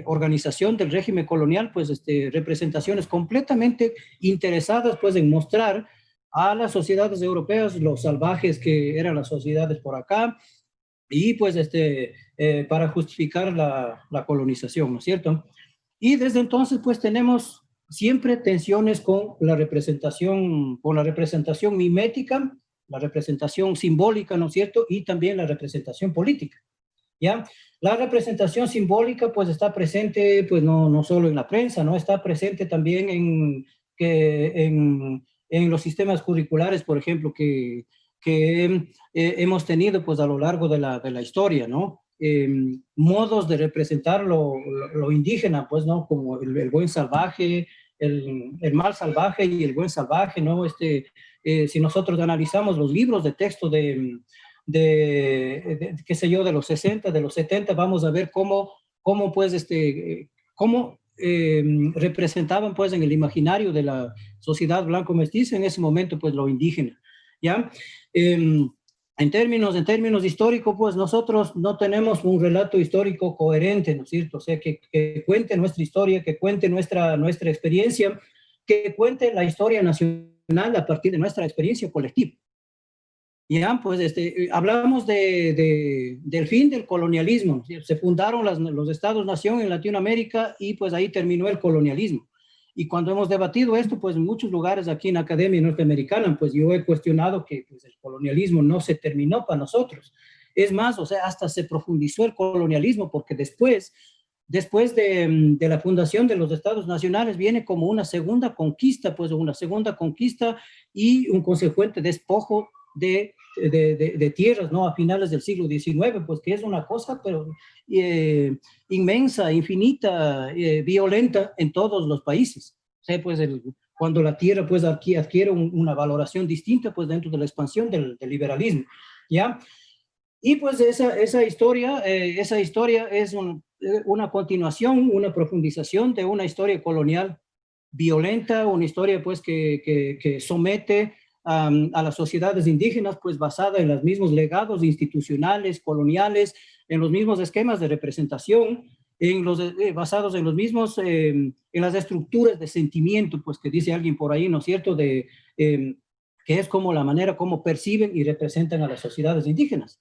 organización del régimen colonial, pues representaciones completamente interesadas pues en mostrar a las sociedades europeas los salvajes que eran las sociedades por acá, y pues para justificar la colonización, ¿no es cierto? Y desde entonces pues tenemos siempre tensiones con la representación mimética, la representación simbólica, ¿no es cierto? Y también la representación política, ¿ya? La representación simbólica pues está presente pues no solo en la prensa, ¿no? Está presente también en los sistemas curriculares, por ejemplo, que hemos tenido pues a lo largo de la historia, ¿no? Modos de representar lo indígena, pues, ¿no? Como el buen salvaje, el mal salvaje y el buen salvaje, ¿no? Si nosotros analizamos los libros de texto qué sé yo, de los 60, de los 70, vamos a ver cómo pues, cómo representaban, pues, en el imaginario de la sociedad blanco-mestiza en ese momento, pues, lo indígena, ¿ya? En términos históricos, pues nosotros no tenemos un relato histórico coherente, ¿no es cierto? O sea, que cuente nuestra historia, que cuente nuestra experiencia, que cuente la historia nacional a partir de nuestra experiencia colectiva. Ya, pues hablamos del fin del colonialismo. Se fundaron los estados-nación en Latinoamérica y pues ahí terminó el colonialismo. Y cuando hemos debatido esto, pues en muchos lugares aquí en la Academia Norteamericana, pues yo he cuestionado que pues, el colonialismo no se terminó para nosotros. Es más, o sea, hasta se profundizó el colonialismo, porque después de la fundación de los Estados Nacionales viene como una segunda conquista, pues una segunda conquista y un consecuente despojo de tierras, ¿no? A finales del siglo XIX, pues que es una cosa, pero inmensa, infinita, violenta en todos los países. O sea, pues cuando la tierra pues adquiere una valoración distinta, pues dentro de la expansión del liberalismo, ¿ya? Y pues esa historia es una continuación, una profundización de una historia colonial violenta, una historia pues que somete a las sociedades indígenas, pues basada en los mismos legados institucionales, coloniales, en los mismos esquemas de representación, basados en los mismos, en las estructuras de sentimiento, pues que dice alguien por ahí, ¿no es cierto?, que es como la manera como perciben y representan a las sociedades indígenas,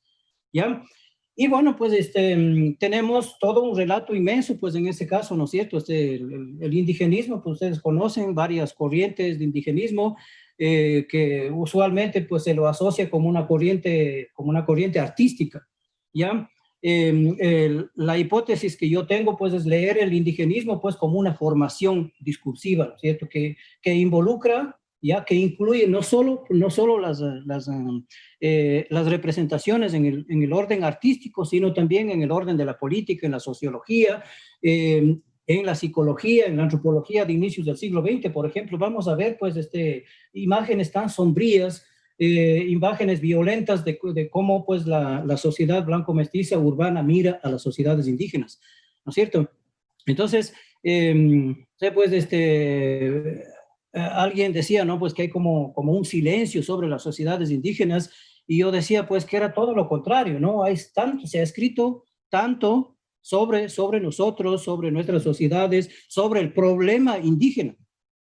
¿ya? Y bueno, pues tenemos todo un relato inmenso, pues en ese caso, ¿no es cierto? El indigenismo, pues ustedes conocen varias corrientes de indigenismo, que usualmente pues se lo asocia como una corriente artística, ¿ya? La hipótesis que yo tengo pues es leer el indigenismo pues como una formación discursiva, ¿no es cierto? Que involucra, ya que incluye no solo las representaciones en el orden artístico, sino también en el orden de la política, en la sociología, en la psicología, en la antropología de inicios del siglo XX, por ejemplo. Vamos a ver pues imágenes tan sombrías, imágenes violentas de cómo pues la sociedad blanco-mestiza urbana mira a las sociedades indígenas, ¿no es cierto? Entonces, pues alguien decía, ¿no? Pues que hay como un silencio sobre las sociedades indígenas, y yo decía, pues que era todo lo contrario, ¿no? Se ha escrito tanto sobre nosotros, sobre nuestras sociedades, sobre el problema indígena,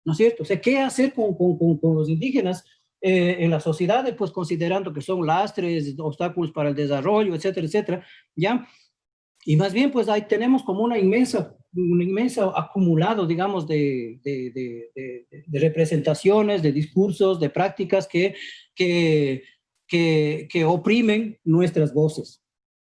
¿no es cierto? O sea, ¿qué hacer con los indígenas en las sociedades? Pues considerando que son lastres, obstáculos para el desarrollo, etcétera, etcétera, ¿ya? Y más bien, pues ahí tenemos como un inmenso acumulado, digamos, de representaciones, de discursos, de prácticas que oprimen nuestras voces,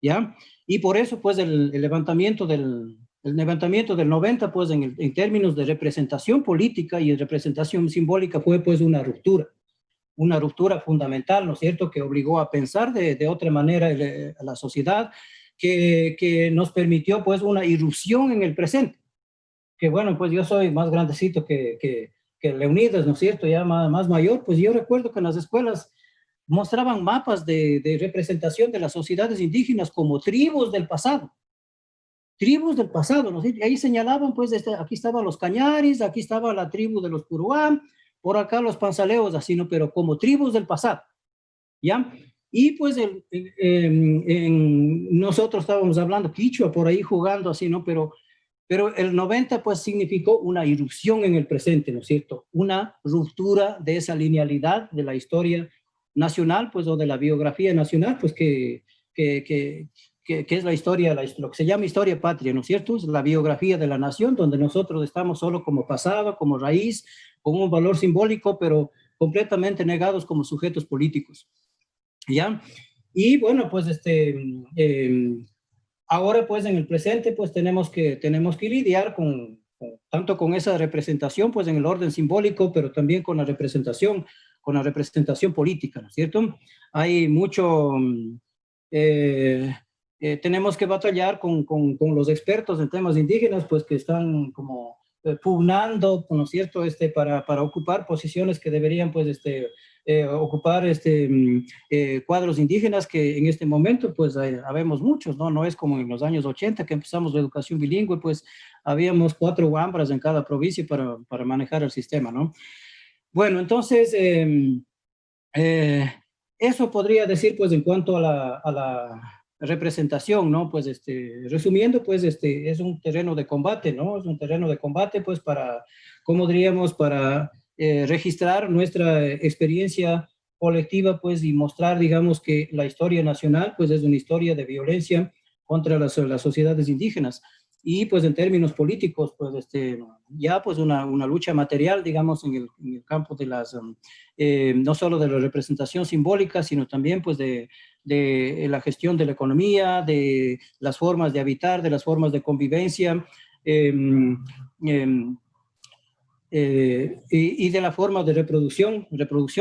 ¿ya? Y por eso, pues, el levantamiento del 90, pues, en términos de representación política y de representación simbólica, fue, pues, una ruptura fundamental, ¿no es cierto?, que obligó a pensar de otra manera a la sociedad, que nos permitió pues una irrupción en el presente, que bueno, pues yo soy más grandecito que Leonidas, ¿no es cierto?, ya más mayor. Pues yo recuerdo que en las escuelas mostraban mapas de representación de las sociedades indígenas como tribus del pasado, ¿no es cierto? Y ahí señalaban pues, aquí estaban los Cañaris, aquí estaba la tribu de los Puruán, por acá los Panzaleos, así, ¿no? Pero como tribus del pasado, ¿ya? Y pues nosotros estábamos hablando quichua por ahí jugando así, ¿no? Pero el 90 pues significó una irrupción en el presente, ¿no es cierto? Una ruptura de esa linealidad de la historia nacional, pues, o de la biografía nacional, pues que es la historia, lo que se llama historia patria, ¿no es cierto? Es la biografía de la nación, donde nosotros estamos solo como pasado, como raíz, con un valor simbólico, pero completamente negados como sujetos políticos, ¿ya? Y bueno, pues ahora pues en el presente pues tenemos que lidiar tanto con esa representación pues en el orden simbólico, pero también con la representación política, ¿no es cierto? Hay mucho, tenemos que batallar con los expertos en temas indígenas, pues que están como pugnando, ¿no es cierto?, para ocupar posiciones que deberían pues ocupar cuadros indígenas, que en este momento pues habemos muchos, ¿no? No es como en los años 80 que empezamos la educación bilingüe, pues habíamos 4 guambras en cada provincia para manejar el sistema, ¿no? Bueno, entonces eso podría decir pues en cuanto a la representación, ¿no? Pues resumiendo, pues es un terreno de combate, ¿no? Es un terreno de combate pues ¿cómo diríamos? Para registrar nuestra experiencia colectiva, pues, y mostrar, digamos, que la historia nacional, pues, es una historia de violencia contra las sociedades indígenas. y pues en términos políticos, pues ya pues una lucha material, digamos, en el campo de las, no solo de la representación simbólica, sino también pues de la gestión de la economía, de las formas de habitar, de las formas de convivencia, y de la forma de reproducción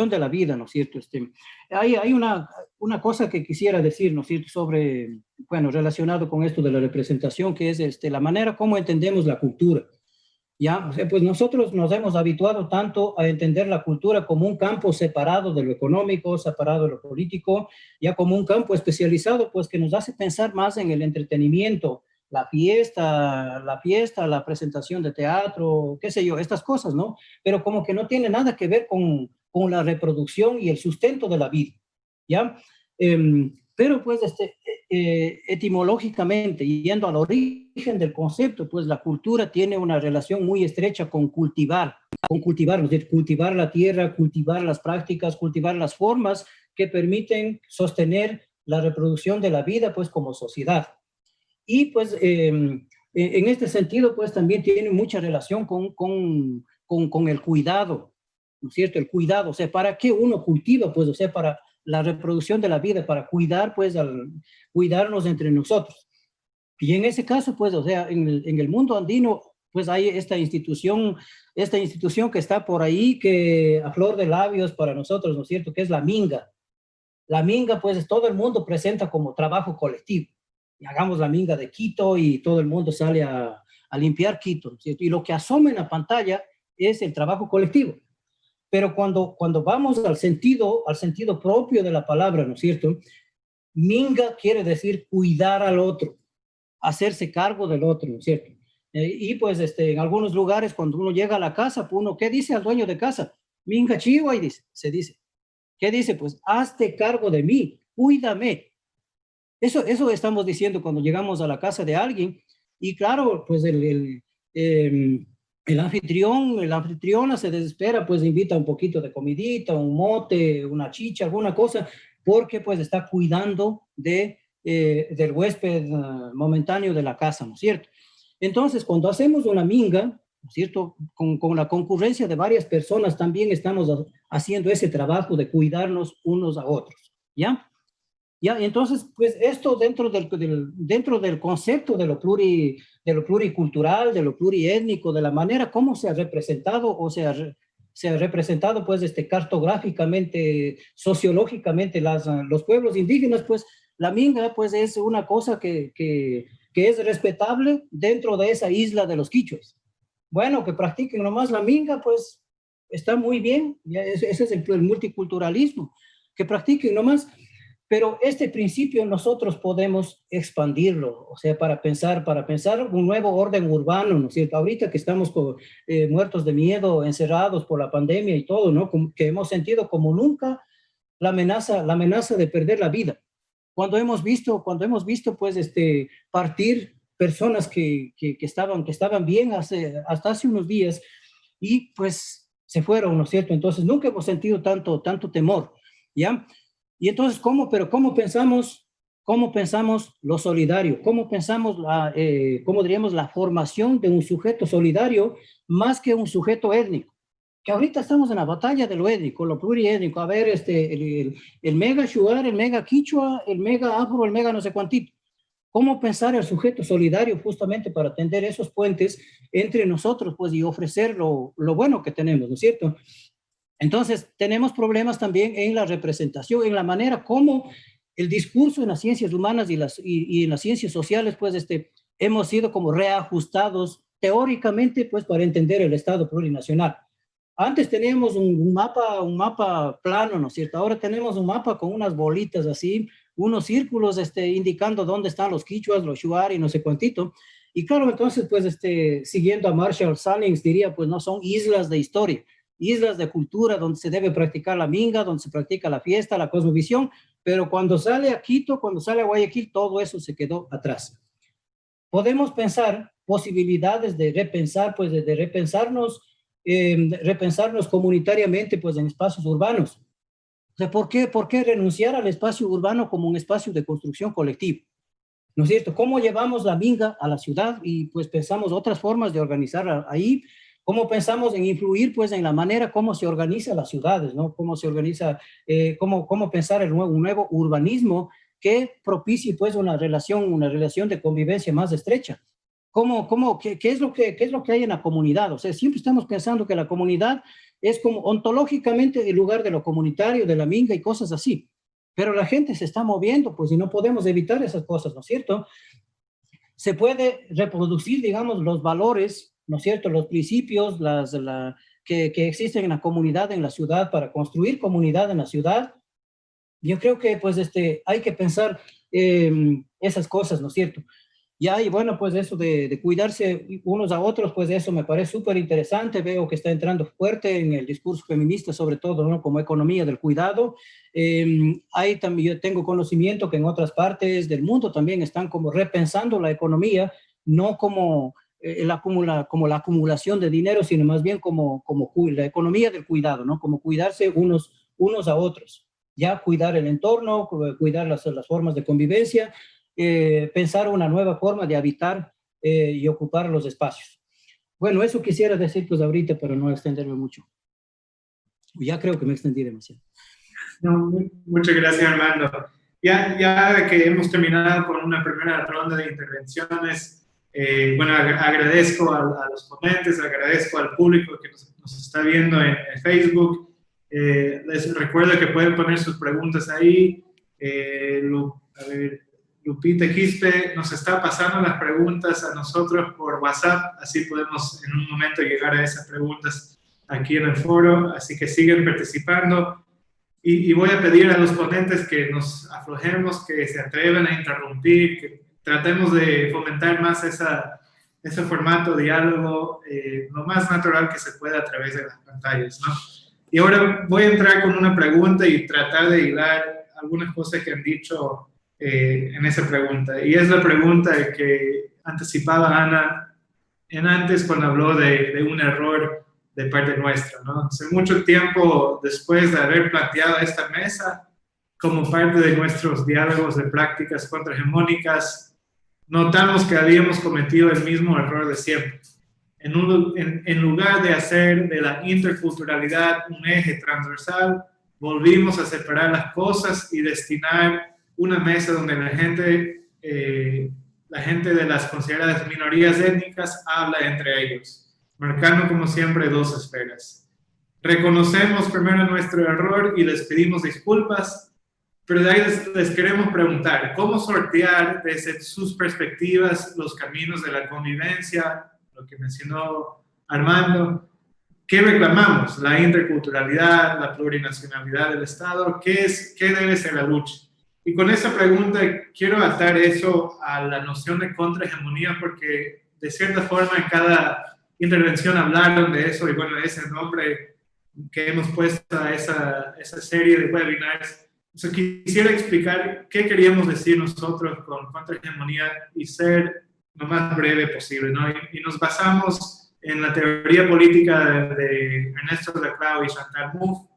de la vida, ¿no es cierto? Hay una cosa que quisiera decir, ¿no es cierto?, sobre, bueno, relacionado con esto de la representación, que es la manera como entendemos la cultura. ¿Ya? O sea, pues nosotros nos hemos habituado tanto a entender la cultura como un campo separado de lo económico, separado de lo político, ya como un campo especializado, pues que nos hace pensar más en el entretenimiento, la fiesta, la presentación de teatro, qué sé yo, estas cosas, ¿no? Pero como que no tiene nada que ver con la reproducción y el sustento de la vida, ¿ya? Pero pues etimológicamente, yendo al origen del concepto, pues la cultura tiene una relación muy estrecha con cultivar, es decir, cultivar la tierra, cultivar las prácticas, cultivar las formas que permiten sostener la reproducción de la vida, pues como sociedad. Y pues en este sentido, pues también tiene mucha relación con el cuidado, ¿no es cierto? El cuidado, o sea, ¿para qué uno cultiva? Pues, o sea, para la reproducción de la vida, para cuidar, pues, cuidarnos entre nosotros. Y en ese caso, pues, o sea, en el mundo andino, pues hay esta institución que está por ahí, que a flor de labios para nosotros, ¿no es cierto?, que es la minga. La minga, pues, todo el mundo presenta como trabajo colectivo. Y hagamos la minga de Quito y todo el mundo sale a limpiar Quito, ¿no es cierto? Y lo que asoma en la pantalla es el trabajo colectivo. Pero cuando vamos al sentido propio de la palabra, ¿no es cierto?, minga quiere decir cuidar al otro, hacerse cargo del otro, ¿no es cierto? Y pues en algunos lugares, cuando uno llega a la casa, pues uno, ¿qué dice al dueño de casa? Minga chihuahua, y se dice. ¿Qué dice? Pues hazte cargo de mí, cuídame. Eso estamos diciendo cuando llegamos a la casa de alguien. Y claro, pues el anfitrión, la anfitriona se desespera, pues invita un poquito de comidita, un mote, una chicha, alguna cosa, porque pues está cuidando del huésped momentáneo de la casa, ¿no es cierto? Entonces, cuando hacemos una minga, ¿no es cierto?, con la concurrencia de varias personas, también estamos haciendo ese trabajo de cuidarnos unos a otros, ¿ya? ¿Ya? Entonces, pues esto dentro del concepto de lo pluricultural, de lo pluriétnico, de la manera como se ha representado o se ha representado pues cartográficamente, sociológicamente los pueblos indígenas, pues la minga pues es una cosa que es respetable dentro de esa isla de los quichuas. Bueno, que practiquen nomás la minga, pues está muy bien, ese es el multiculturalismo, que practiquen nomás. Pero este principio nosotros podemos expandirlo, o sea, para pensar un nuevo orden urbano, ¿no es cierto? Ahorita que estamos muertos de miedo, encerrados por la pandemia y todo, ¿no? Que hemos sentido como nunca la amenaza de perder la vida. Cuando hemos visto pues, partir personas que estaban bien hasta hace unos días y pues se fueron, ¿no es cierto? Entonces nunca hemos sentido tanto temor, ¿ya? Y entonces, ¿cómo pensamos lo solidario? ¿Cómo pensamos cómo diríamos, la formación de un sujeto solidario más que un sujeto étnico? Que ahorita estamos en la batalla de lo étnico, lo pluriétnico. A ver, el mega shuar, el mega quichua, el mega afro, el mega no sé cuántito. ¿Cómo pensar el sujeto solidario justamente para tender esos puentes entre nosotros, pues, y ofrecer lo bueno que tenemos, ¿no es cierto? Entonces, tenemos problemas también en la representación, en la manera como el discurso en las ciencias humanas y en las ciencias sociales, pues, hemos sido como reajustados teóricamente, pues, para entender el Estado plurinacional. Antes teníamos un mapa plano, ¿no es cierto? Ahora tenemos un mapa con unas bolitas así, unos círculos indicando dónde están los quichuas, los shuar y no sé cuántito. Y claro, entonces, pues, siguiendo a Marshall Salins, diría, pues, no son islas de historia, islas de cultura donde se debe practicar la minga, donde se practica la fiesta, la cosmovisión, pero cuando sale a Quito, cuando sale a Guayaquil, todo eso se quedó atrás. Podemos pensar posibilidades de repensar, pues de repensarnos comunitariamente, pues en espacios urbanos. O sea, ¿por qué renunciar al espacio urbano como un espacio de construcción colectiva? ¿no es cierto? ¿Cómo llevamos la minga a la ciudad? Y pues pensamos otras formas de organizar ahí. ¿Cómo pensamos en influir pues en la manera como se organiza las ciudades, ¿no? Cómo se organiza, cómo pensar en un nuevo urbanismo que propicie pues una relación de convivencia más estrecha. ¿Qué es lo que hay en la comunidad? O sea, siempre estamos pensando que la comunidad es como ontológicamente el lugar de lo comunitario, de la minga y cosas así. Pero la gente se está moviendo, pues, y no podemos evitar esas cosas, ¿no es cierto? Se puede reproducir, digamos, los valores, ¿no es cierto?, los principios que existen en la comunidad, en la ciudad, para construir comunidad en la ciudad. Yo creo que, pues, hay que pensar esas cosas, ¿no es cierto? Y bueno, pues eso de cuidarse unos a otros, pues eso me parece súper interesante. Veo que está entrando fuerte en el discurso feminista, sobre todo, ¿no?, como economía del cuidado. Hay también, yo tengo conocimiento que en otras partes del mundo también están como repensando la economía, no como, como la acumulación de dinero, sino más bien como la economía del cuidado, ¿no? Como cuidarse unos a otros. Ya cuidar el entorno, cuidar las formas de convivencia, pensar una nueva forma de habitar y ocupar los espacios. Bueno, eso quisiera decir pues ahorita, para no extenderme mucho. Ya creo que me extendí demasiado. No, muchas gracias, Armando. Ya que hemos terminado con una primera ronda de intervenciones, bueno, agradezco a los ponentes, agradezco al público que nos está viendo en Facebook. Les recuerdo que pueden poner sus preguntas ahí. A ver, Lupita Quispe nos está pasando las preguntas a nosotros por WhatsApp, así podemos en un momento llegar a esas preguntas aquí en el foro, así que siguen participando. Y voy a pedir a los ponentes que nos aflojemos, que se atrevan a interrumpir, que tratemos de fomentar más ese formato de diálogo lo más natural que se pueda a través de las pantallas, ¿no? Y ahora voy a entrar con una pregunta y tratar de hilar algunas cosas que han dicho en esa pregunta. Y es la pregunta que anticipaba Ana antes cuando habló de un error de parte nuestra, ¿no? Hace mucho tiempo después de haber planteado esta mesa como parte de nuestros diálogos de prácticas contrahegemónicas, notamos que habíamos cometido el mismo error de siempre. En lugar de hacer de la interculturalidad un eje transversal, volvimos a separar las cosas y destinar una mesa donde la gente de las consideradas minorías étnicas habla entre ellos, marcando como siempre dos esferas. Reconocemos primero nuestro error y les pedimos disculpas, pero de ahí les queremos preguntar, ¿cómo sortear desde sus perspectivas los caminos de la convivencia, lo que mencionó Armando? ¿Qué reclamamos? La interculturalidad, la plurinacionalidad del Estado, ¿qué debe ser la lucha? Y con esa pregunta quiero atar eso a la noción de contrahegemonía, porque de cierta forma en cada intervención hablaron de eso, y bueno, ese nombre que hemos puesto a esa serie de webinars. Entonces, quisiera explicar qué queríamos decir nosotros con contrahegemonía y ser lo más breve posible, ¿no? Y nos basamos en la teoría política de Ernesto Laclau y Chantal Mouffe,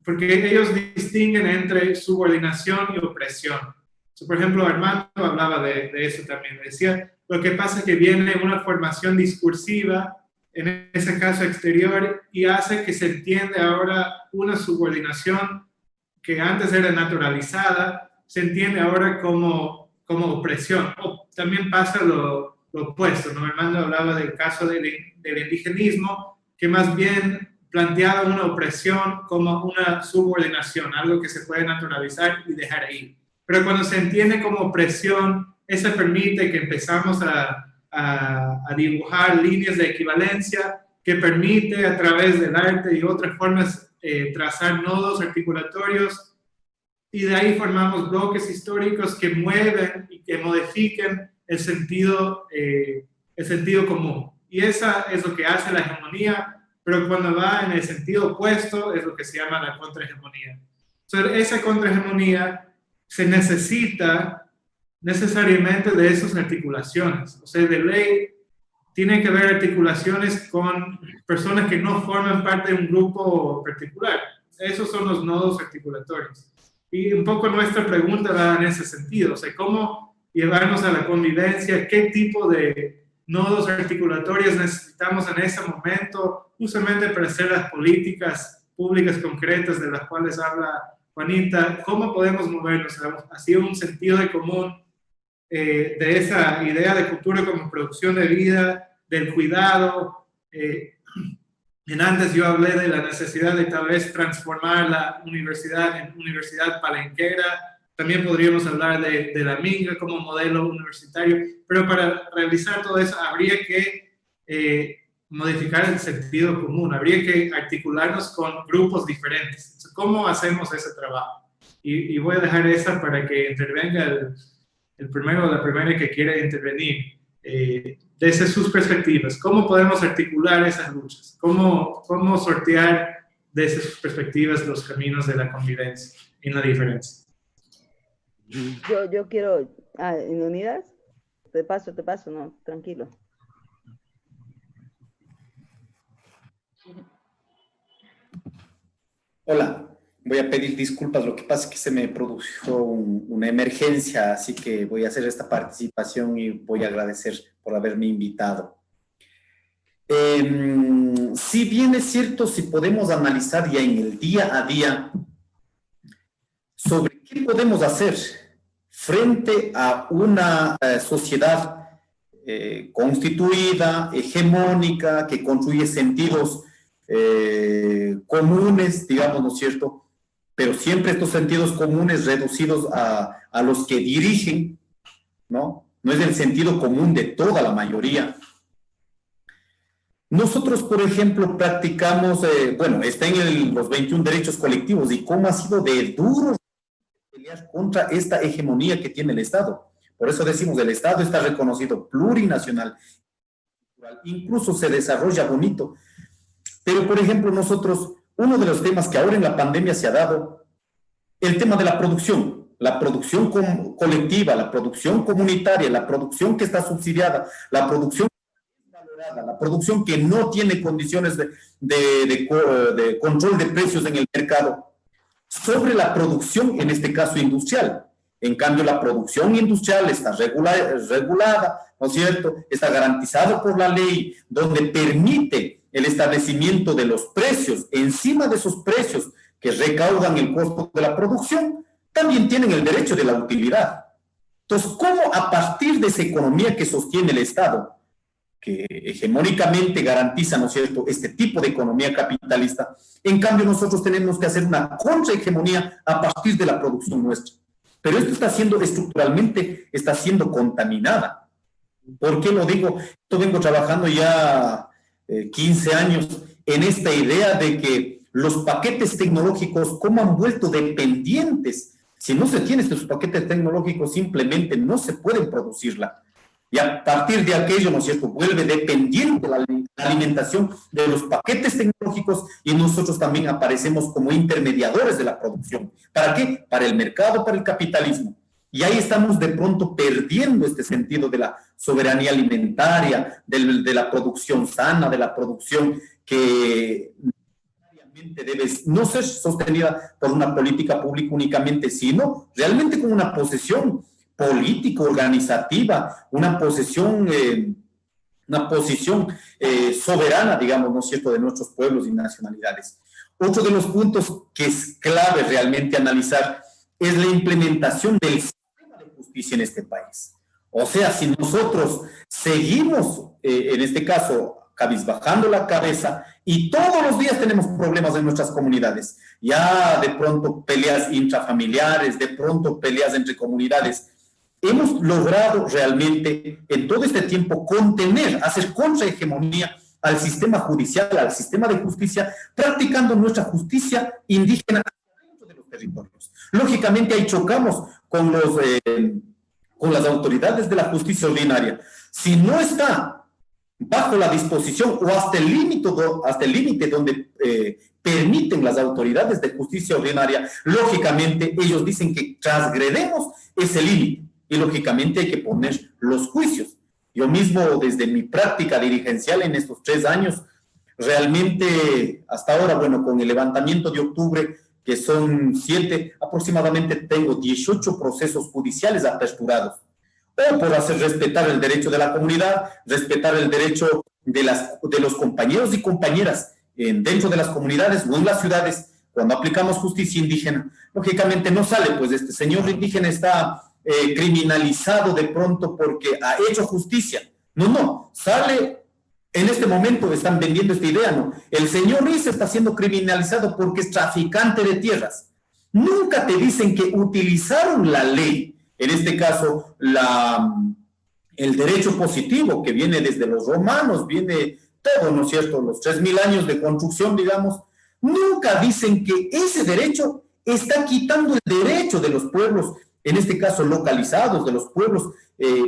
porque ellos distinguen entre subordinación y opresión. So, por ejemplo, Armando hablaba de eso también. Decía, lo que pasa es que viene una formación discursiva, en ese caso exterior, y hace que se entiende ahora una subordinación que antes era naturalizada, se entiende ahora como opresión. O también pasa lo opuesto, ¿no? Armando hablaba del caso del indigenismo, que más bien planteaba una opresión como una subordinación, algo que se puede naturalizar y dejar ahí. Pero cuando se entiende como opresión, eso permite que empezamos a dibujar líneas de equivalencia, que permite a través del arte y otras formas trazar nodos articulatorios, y de ahí formamos bloques históricos que mueven y que modifiquen el sentido común. Y esa es lo que hace la hegemonía, pero cuando va en el sentido opuesto es lo que se llama la contrahegemonía. Entonces, esa contrahegemonía se necesita necesariamente de esas articulaciones. O sea, de ley tiene que haber articulaciones con personas que no forman parte de un grupo particular. Esos son los nodos articulatorios. Y un poco nuestra pregunta va en ese sentido. O sea, ¿cómo llevarnos a la convivencia, qué tipo de nodos articulatorios necesitamos en ese momento, justamente para hacer las políticas públicas concretas de las cuales habla Juanita, cómo podemos movernos hacia un sentido de común de esa idea de cultura como producción de vida, del cuidado. Antes yo hablé de la necesidad de tal vez transformar la universidad en universidad palenquera. También podríamos hablar de la Minga como modelo universitario, pero para realizar todo eso habría que modificar el sentido común, habría que articularnos con grupos diferentes. Entonces, ¿cómo hacemos ese trabajo? Y voy a dejar esa para que intervenga el primero o la primera que quiera intervenir. Desde sus perspectivas, ¿cómo podemos articular esas luchas? ¿Cómo sortear desde sus perspectivas los caminos de la convivencia y la diferencia? Yo quiero, ¿en unidas? Te paso, no, tranquilo. Hola, voy a pedir disculpas, lo que pasa es que se me produjo una emergencia, así que voy a hacer esta participación y voy a agradecer por haberme invitado. Si bien es cierto, si podemos analizar ya en el día a día sobre qué podemos hacer frente a una sociedad constituida, hegemónica, que construye sentidos comunes, digamos, ¿no es cierto? Pero siempre estos sentidos comunes reducidos a los que dirigen, ¿no? No es el sentido común de toda la mayoría. Nosotros, por ejemplo, practicamos, bueno, está en los 21 derechos colectivos y cómo ha sido de duro pelear contra esta hegemonía que tiene el Estado. Por eso decimos, el Estado está reconocido plurinacional, incluso se desarrolla bonito. Pero, por ejemplo, nosotros, uno de los temas que ahora en la pandemia se ha dado, el tema de la producción colectiva, la producción comunitaria, la producción que está subsidiada, la producción valorada, la producción que no tiene condiciones de control de precios en el mercado, sobre la producción, en este caso industrial. En cambio, la producción industrial está regulada, ¿no es cierto? Está garantizado por la ley, donde permite el establecimiento de los precios encima de esos precios que recaudan el costo de la producción, también tienen el derecho de la utilidad. Entonces, ¿cómo a partir de esa economía que sostiene el Estado, que hegemónicamente garantiza, ¿no es cierto?, este tipo de economía capitalista, en cambio nosotros tenemos que hacer una contrahegemonía a partir de la producción nuestra? Pero esto está siendo estructuralmente, está siendo contaminada. ¿Por qué lo digo? Yo vengo trabajando ya 15 años en esta idea de que los paquetes tecnológicos, ¿cómo han vuelto dependientes? Si no se tienen estos paquetes tecnológicos, simplemente no se pueden producirla. Y a partir de aquello, ¿no es cierto?, vuelve dependiente la alimentación de los paquetes tecnológicos y nosotros también aparecemos como intermediadores de la producción. ¿Para qué? Para el mercado, para el capitalismo. Y ahí estamos de pronto perdiendo este sentido de la soberanía alimentaria, de la producción sana, de la producción que debe no ser sostenida por una política pública únicamente, sino realmente con una posesión política, organizativa, una posición soberana, digamos, ¿no es cierto?, de nuestros pueblos y nacionalidades. Otro de los puntos que es clave realmente analizar es la implementación del sistema de justicia en este país. O sea, si nosotros seguimos, en este caso, cabizbajando la cabeza y todos los días tenemos problemas en nuestras comunidades, ya de pronto peleas intrafamiliares, de pronto peleas entre comunidades, hemos logrado realmente en todo este tiempo contener, hacer contrahegemonía al sistema judicial, al sistema de justicia, practicando nuestra justicia indígena dentro de los territorios. Lógicamente ahí chocamos con las autoridades de la justicia ordinaria. Si no está bajo la disposición o hasta el límite donde permiten las autoridades de justicia ordinaria, lógicamente ellos dicen que transgredemos ese límite. Y lógicamente hay que poner los juicios. Yo mismo, desde mi práctica dirigencial en estos 3 años, realmente hasta ahora, bueno, con el levantamiento de octubre, que son 7, aproximadamente tengo 18 procesos judiciales aperturados. o por hacer respetar el derecho de la comunidad, respetar el derecho de los compañeros y compañeras dentro de las comunidades o en las ciudades. Cuando aplicamos justicia indígena, lógicamente no sale, pues este señor indígena está criminalizado de pronto porque ha hecho justicia. No, sale, en este momento están vendiendo esta idea, ¿no? El señor Riz está siendo criminalizado porque es traficante de tierras. Nunca te dicen que utilizaron la ley, en este caso el derecho positivo que viene desde los romanos, viene todo, ¿no es cierto? Los 3000 años de construcción, digamos. Nunca dicen que ese derecho está quitando el derecho de los pueblos, en este caso localizados, de los pueblos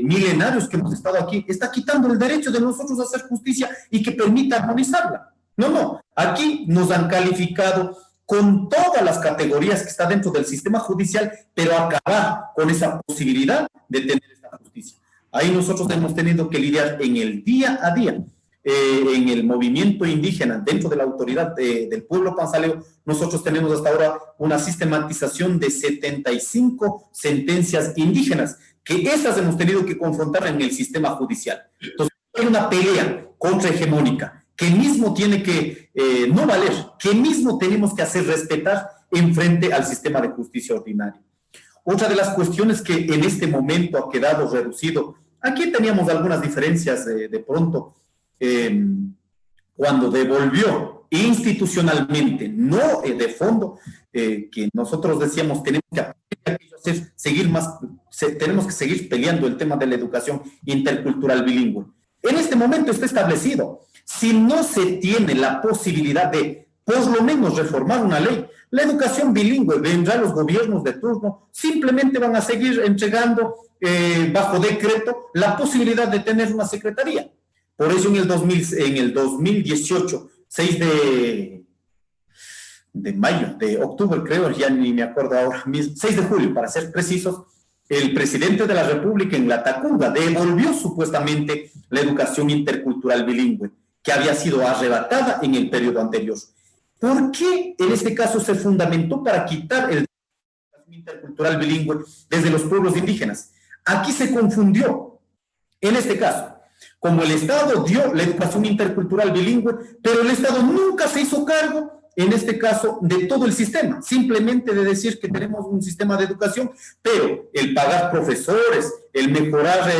milenarios que hemos estado aquí, está quitando el derecho de nosotros a hacer justicia y que permita armonizarla. No, aquí nos han calificado con todas las categorías que está dentro del sistema judicial, pero acabar con esa posibilidad de tener esta justicia. Ahí nosotros hemos tenido que lidiar en el día a día. En el movimiento indígena, dentro de la autoridad del pueblo panzaleo, nosotros tenemos hasta ahora una sistematización de 75 sentencias indígenas, que esas hemos tenido que confrontar en el sistema judicial. Entonces, hay una pelea contrahegemónica que mismo tiene que no valer, que mismo tenemos que hacer respetar en frente al sistema de justicia ordinaria. Otra de las cuestiones que en este momento ha quedado reducido, aquí teníamos algunas diferencias de pronto, cuando devolvió institucionalmente, no de fondo, que nosotros decíamos tenemos que tenemos que seguir peleando el tema de la educación intercultural bilingüe. En este momento está establecido, si no se tiene la posibilidad de por lo menos reformar una ley, la educación bilingüe vendrá a los gobiernos de turno, simplemente van a seguir entregando bajo decreto la posibilidad de tener una secretaría. Por eso en el 2018, 6 de mayo, de octubre creo, ya ni me acuerdo ahora mismo, 6 de julio para ser precisos, el presidente de la República en la Tacunga devolvió supuestamente la educación intercultural bilingüe, que había sido arrebatada en el periodo anterior. ¿Por qué en este caso se fundamentó para quitar el educación intercultural bilingüe desde los pueblos indígenas? Aquí se confundió, en este caso. Como el Estado dio la educación intercultural bilingüe, pero el Estado nunca se hizo cargo, en este caso, de todo el sistema, simplemente de decir que tenemos un sistema de educación, pero el pagar profesores, el mejorar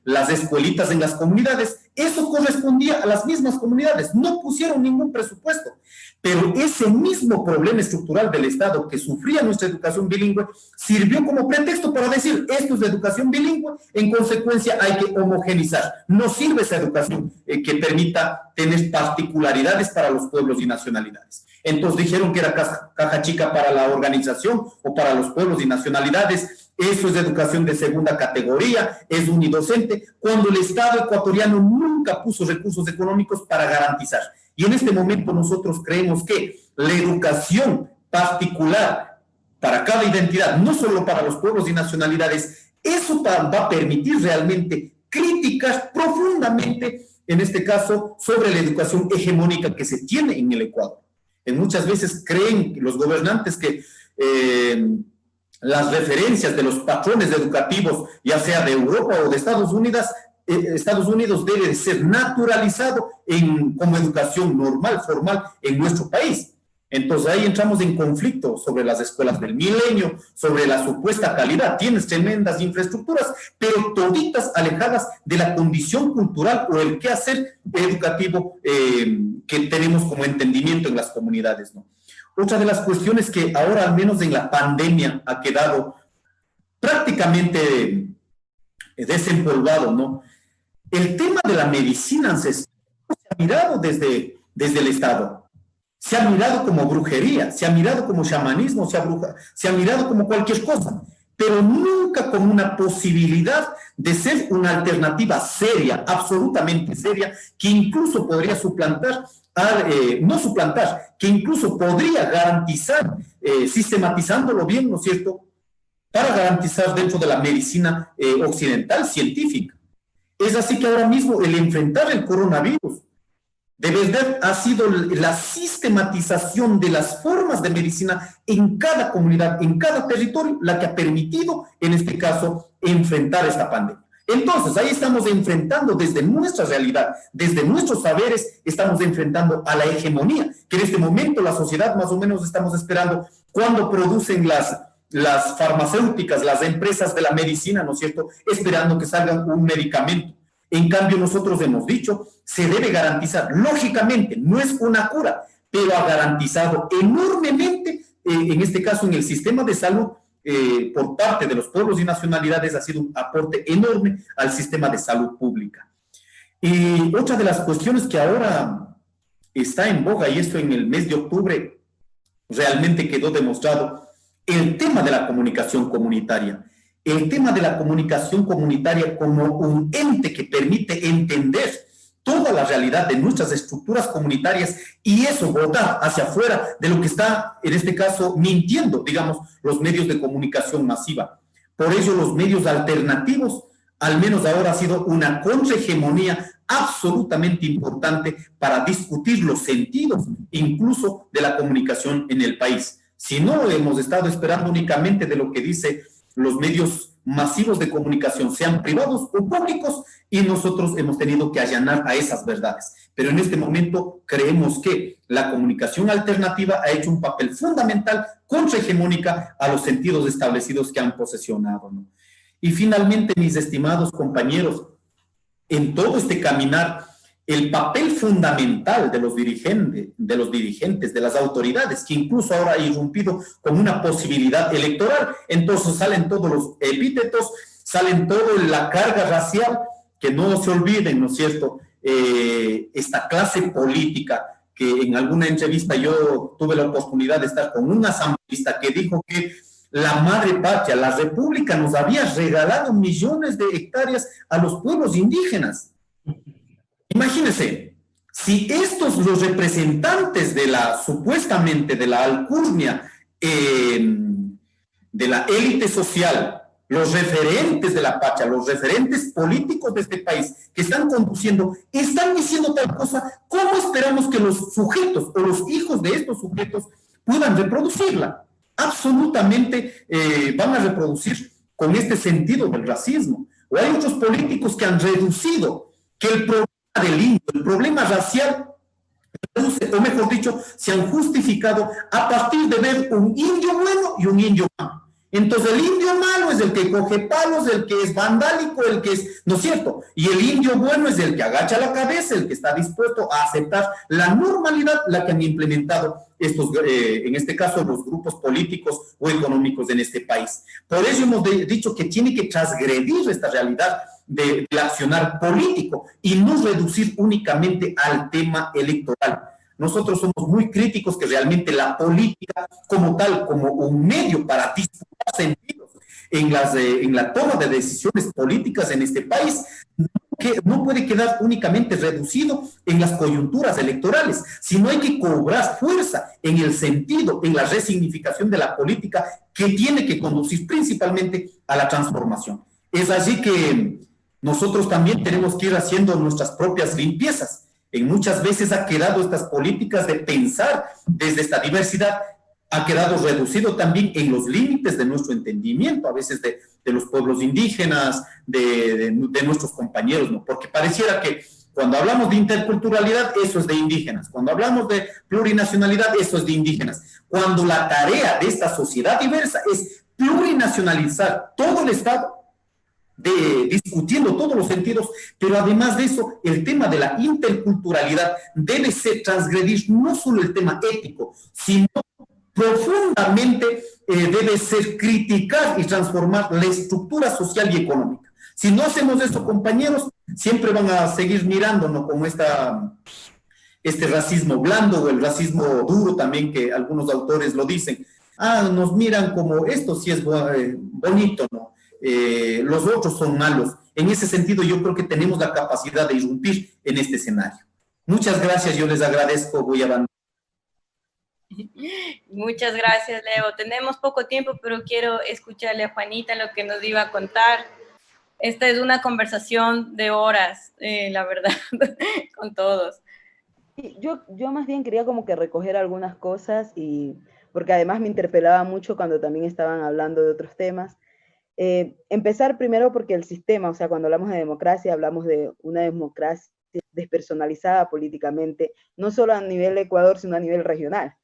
las escuelitas en las comunidades, eso correspondía a las mismas comunidades, no pusieron ningún presupuesto. Pero ese mismo problema estructural del Estado que sufría nuestra educación bilingüe sirvió como pretexto para decir, esto es de educación bilingüe, en consecuencia hay que homogenizar. No sirve esa educación que permita tener particularidades para los pueblos y nacionalidades. Entonces dijeron que era caja chica para la organización o para los pueblos y nacionalidades. Eso es de educación de segunda categoría, es unidocente, cuando el Estado ecuatoriano nunca puso recursos económicos para garantizar. Y en este momento nosotros creemos que la educación particular para cada identidad, no solo para los pueblos y nacionalidades, eso va a permitir realmente críticas profundamente, en este caso, sobre la educación hegemónica que se tiene en el Ecuador. Muchas veces creen los gobernantes que las referencias de los patrones educativos, ya sea de Europa o de Estados Unidos debe de ser naturalizado como educación normal, formal en nuestro país. Entonces ahí entramos en conflicto sobre las escuelas del milenio, sobre la supuesta calidad. Tienes tremendas infraestructuras, pero toditas alejadas de la condición cultural o el quehacer educativo que tenemos como entendimiento en las comunidades, ¿no? Otra de las cuestiones que ahora, al menos en la pandemia, ha quedado prácticamente desempolvado, ¿no? El tema de la medicina ancestral se ha mirado desde el Estado. Se ha mirado como brujería, se ha mirado como chamanismo, se ha mirado como cualquier cosa, pero nunca como una posibilidad de ser una alternativa seria, absolutamente seria, que incluso podría que incluso podría garantizar, sistematizándolo bien, ¿no es cierto?, para garantizar dentro de la medicina occidental científica. Es así que ahora mismo el enfrentar el coronavirus de verdad ha sido la sistematización de las formas de medicina en cada comunidad, en cada territorio, la que ha permitido, en este caso, enfrentar esta pandemia. Entonces, ahí estamos enfrentando desde nuestra realidad, desde nuestros saberes, estamos enfrentando a la hegemonía, que en este momento la sociedad más o menos estamos esperando cuando producen las farmacéuticas, las empresas de la medicina, ¿no es cierto?, esperando que salga un medicamento. En cambio, nosotros hemos dicho, se debe garantizar, lógicamente, no es una cura, pero ha garantizado enormemente, en este caso en el sistema de salud, por parte de los pueblos y nacionalidades, ha sido un aporte enorme al sistema de salud pública. Y otra de las cuestiones que ahora está en boga, y esto en el mes de octubre realmente quedó demostrado, el tema de la comunicación comunitaria. El tema de la comunicación comunitaria como un ente que permite entender toda la realidad de nuestras estructuras comunitarias y eso botar hacia afuera de lo que está, en este caso, mintiendo, digamos, los medios de comunicación masiva. Por ello, los medios alternativos, al menos ahora, ha sido una contrahegemonía absolutamente importante para discutir los sentidos, incluso de la comunicación en el país. Si no, hemos estado esperando únicamente de lo que dice los medios masivos de comunicación, sean privados o públicos, y nosotros hemos tenido que allanar a esas verdades. Pero en este momento creemos que la comunicación alternativa ha hecho un papel fundamental contrahegemónica a los sentidos establecidos que han posesionado, ¿no? Y finalmente, mis estimados compañeros, en todo este caminar, el papel fundamental de los dirigentes, de las autoridades, que incluso ahora ha irrumpido como una posibilidad electoral. Entonces salen todos los epítetos, salen toda la carga racial, que no se olviden, ¿no es cierto?, esta clase política, que en alguna entrevista yo tuve la oportunidad de estar con un asambleísta que dijo que la madre patria, la república, nos había regalado millones de hectáreas a los pueblos indígenas. Imagínense, si estos, los representantes de la, supuestamente, de la alcurnia, de la élite social, los referentes de la patria, los referentes políticos de este país que están conduciendo, están diciendo tal cosa, ¿cómo esperamos que los sujetos o los hijos de estos sujetos puedan reproducirla? Absolutamente van a reproducir con este sentido del racismo. O hay otros políticos que han reducido que el problema del indio, el problema racial, o mejor dicho, se han justificado a partir de ver un indio bueno y un indio malo. Entonces el indio malo es el que coge palos, el que es vandálico, el que es, ¿no es cierto? Y el indio bueno es el que agacha la cabeza, el que está dispuesto a aceptar la normalidad, la que han implementado estos, en este caso, los grupos políticos o económicos en este país. Por eso hemos dicho que tiene que transgredir esta realidad del accionar político y no reducir únicamente al tema electoral. Nosotros somos muy críticos que realmente la política como tal, como un medio para disputar sentidos en la toma de decisiones políticas en este país, no puede quedar únicamente reducido en las coyunturas electorales, sino hay que cobrar fuerza en el sentido, en la resignificación de la política que tiene que conducir principalmente a la transformación. Es allí que nosotros también tenemos que ir haciendo nuestras propias limpiezas. En muchas veces ha quedado estas políticas de pensar desde esta diversidad, ha quedado reducido también en los límites de nuestro entendimiento, a veces de los pueblos indígenas, de nuestros compañeros, ¿no? Porque pareciera que cuando hablamos de interculturalidad, eso es de indígenas. Cuando hablamos de plurinacionalidad, eso es de indígenas. Cuando la tarea de esta sociedad diversa es plurinacionalizar todo el Estado, discutiendo todos los sentidos, pero además de eso, el tema de la interculturalidad debe ser transgredir no solo el tema ético, sino profundamente debe ser criticar y transformar la estructura social y económica. Si no hacemos esto, compañeros, siempre van a seguir mirándonos como este racismo blando o el racismo duro también, que algunos autores lo dicen. Nos miran como esto sí es bonito, ¿no? Los otros son malos. En ese sentido, yo creo que tenemos la capacidad de irrumpir en este escenario. Muchas gracias, yo les agradezco, voy a... Muchas gracias, Leo. Tenemos poco tiempo, pero quiero escucharle a Juanita lo que nos iba a contar. Esta es una conversación de horas, la verdad, con todos. Y yo más bien quería como que recoger algunas cosas, y porque además me interpelaba mucho cuando también estaban hablando de otros temas. Empezar primero porque el sistema, o sea, cuando hablamos de democracia, hablamos de una democracia despersonalizada políticamente, no solo a nivel de Ecuador, sino a nivel regional.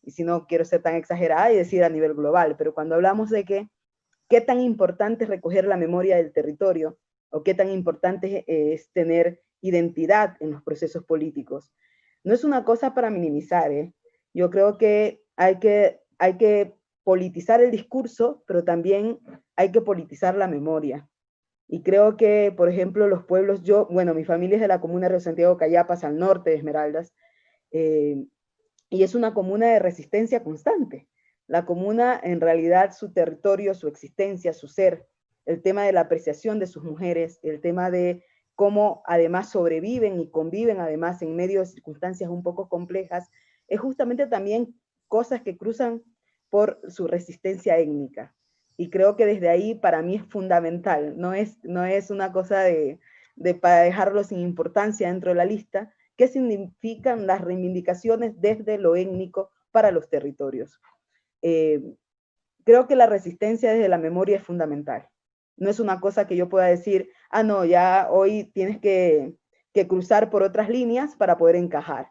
Y si no quiero ser tan exagerada y decir a nivel global, pero cuando hablamos de que qué tan importante es recoger la memoria del territorio, o qué tan importante es tener identidad en los procesos políticos, no es una cosa para minimizar, ¿eh? Yo creo que hay que politizar el discurso, pero también hay que politizar la memoria. Y creo que, por ejemplo, los pueblos, bueno, mi familia es de la comuna de Río Santiago Cayapas, al norte de Esmeraldas, eh, y es una comuna de resistencia constante. La comuna, en realidad, su territorio, su existencia, su ser, el tema de la apreciación de sus mujeres, el tema de cómo además sobreviven y conviven además en medio de circunstancias un poco complejas, es justamente también cosas que cruzan por su resistencia étnica. Y creo que desde ahí para mí es fundamental, no es una cosa para dejarlo sin importancia dentro de la lista. ¿Qué significan las reivindicaciones desde lo étnico para los territorios? Creo que la resistencia desde la memoria es fundamental. No es una cosa que yo pueda decir, ah, no, ya hoy tienes que cruzar por otras líneas para poder encajar.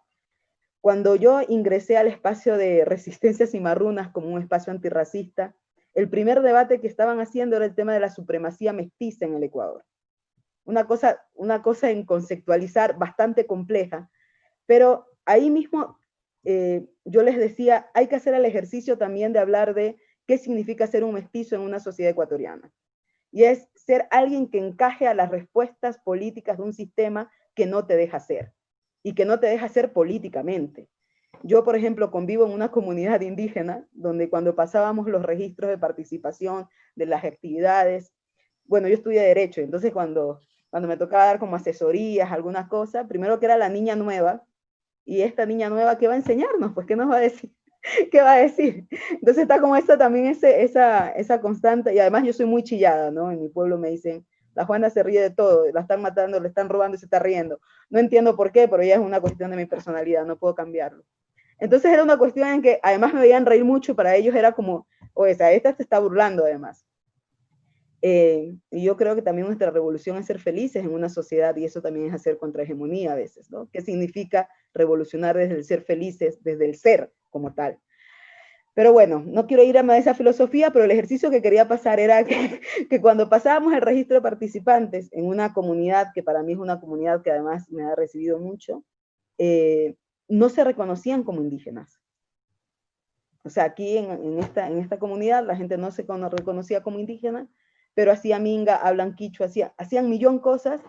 Cuando yo ingresé al espacio de Resistencias Cimarrunas como un espacio antirracista, el primer debate que estaban haciendo era el tema de la supremacía mestiza en el Ecuador. Una cosa en conceptualizar bastante compleja, pero ahí mismo yo les decía, hay que hacer el ejercicio también de hablar de qué significa ser un mestizo en una sociedad ecuatoriana. Y es ser alguien que encaje a las respuestas políticas de un sistema que no te deja ser, y que no te deja ser políticamente. Yo, por ejemplo, convivo en una comunidad indígena donde cuando pasábamos los registros de participación de las actividades, bueno, yo estudié Derecho, entonces cuando me tocaba dar como asesorías, algunas cosas, primero que era la niña nueva, y esta niña nueva, ¿qué va a enseñarnos? Pues, ¿qué nos va a decir? ¿Qué va a decir? Entonces está como esta también esa constante, y además yo soy muy chillada, ¿no? En mi pueblo me dicen, la Juana se ríe de todo, la están matando, le están robando y se está riendo. No entiendo por qué, pero ya es una cuestión de mi personalidad, no puedo cambiarlo. Entonces era una cuestión en que además me veían reír mucho, para ellos era como, oye, esta se está burlando además. Y yo creo que también nuestra revolución es ser felices en una sociedad, y eso también es hacer contrahegemonía a veces, ¿no? ¿Qué significa revolucionar desde el ser felices, desde el ser como tal? Pero bueno, no quiero ir a más de esa filosofía, pero el ejercicio que quería pasar era que cuando pasábamos el registro de participantes en una comunidad, que para mí es una comunidad que además me ha recibido mucho, no se reconocían como indígenas. O sea, aquí en esta comunidad la gente no se reconocía como indígena, pero hacían minga, hablan quichua, hacían millón cosas.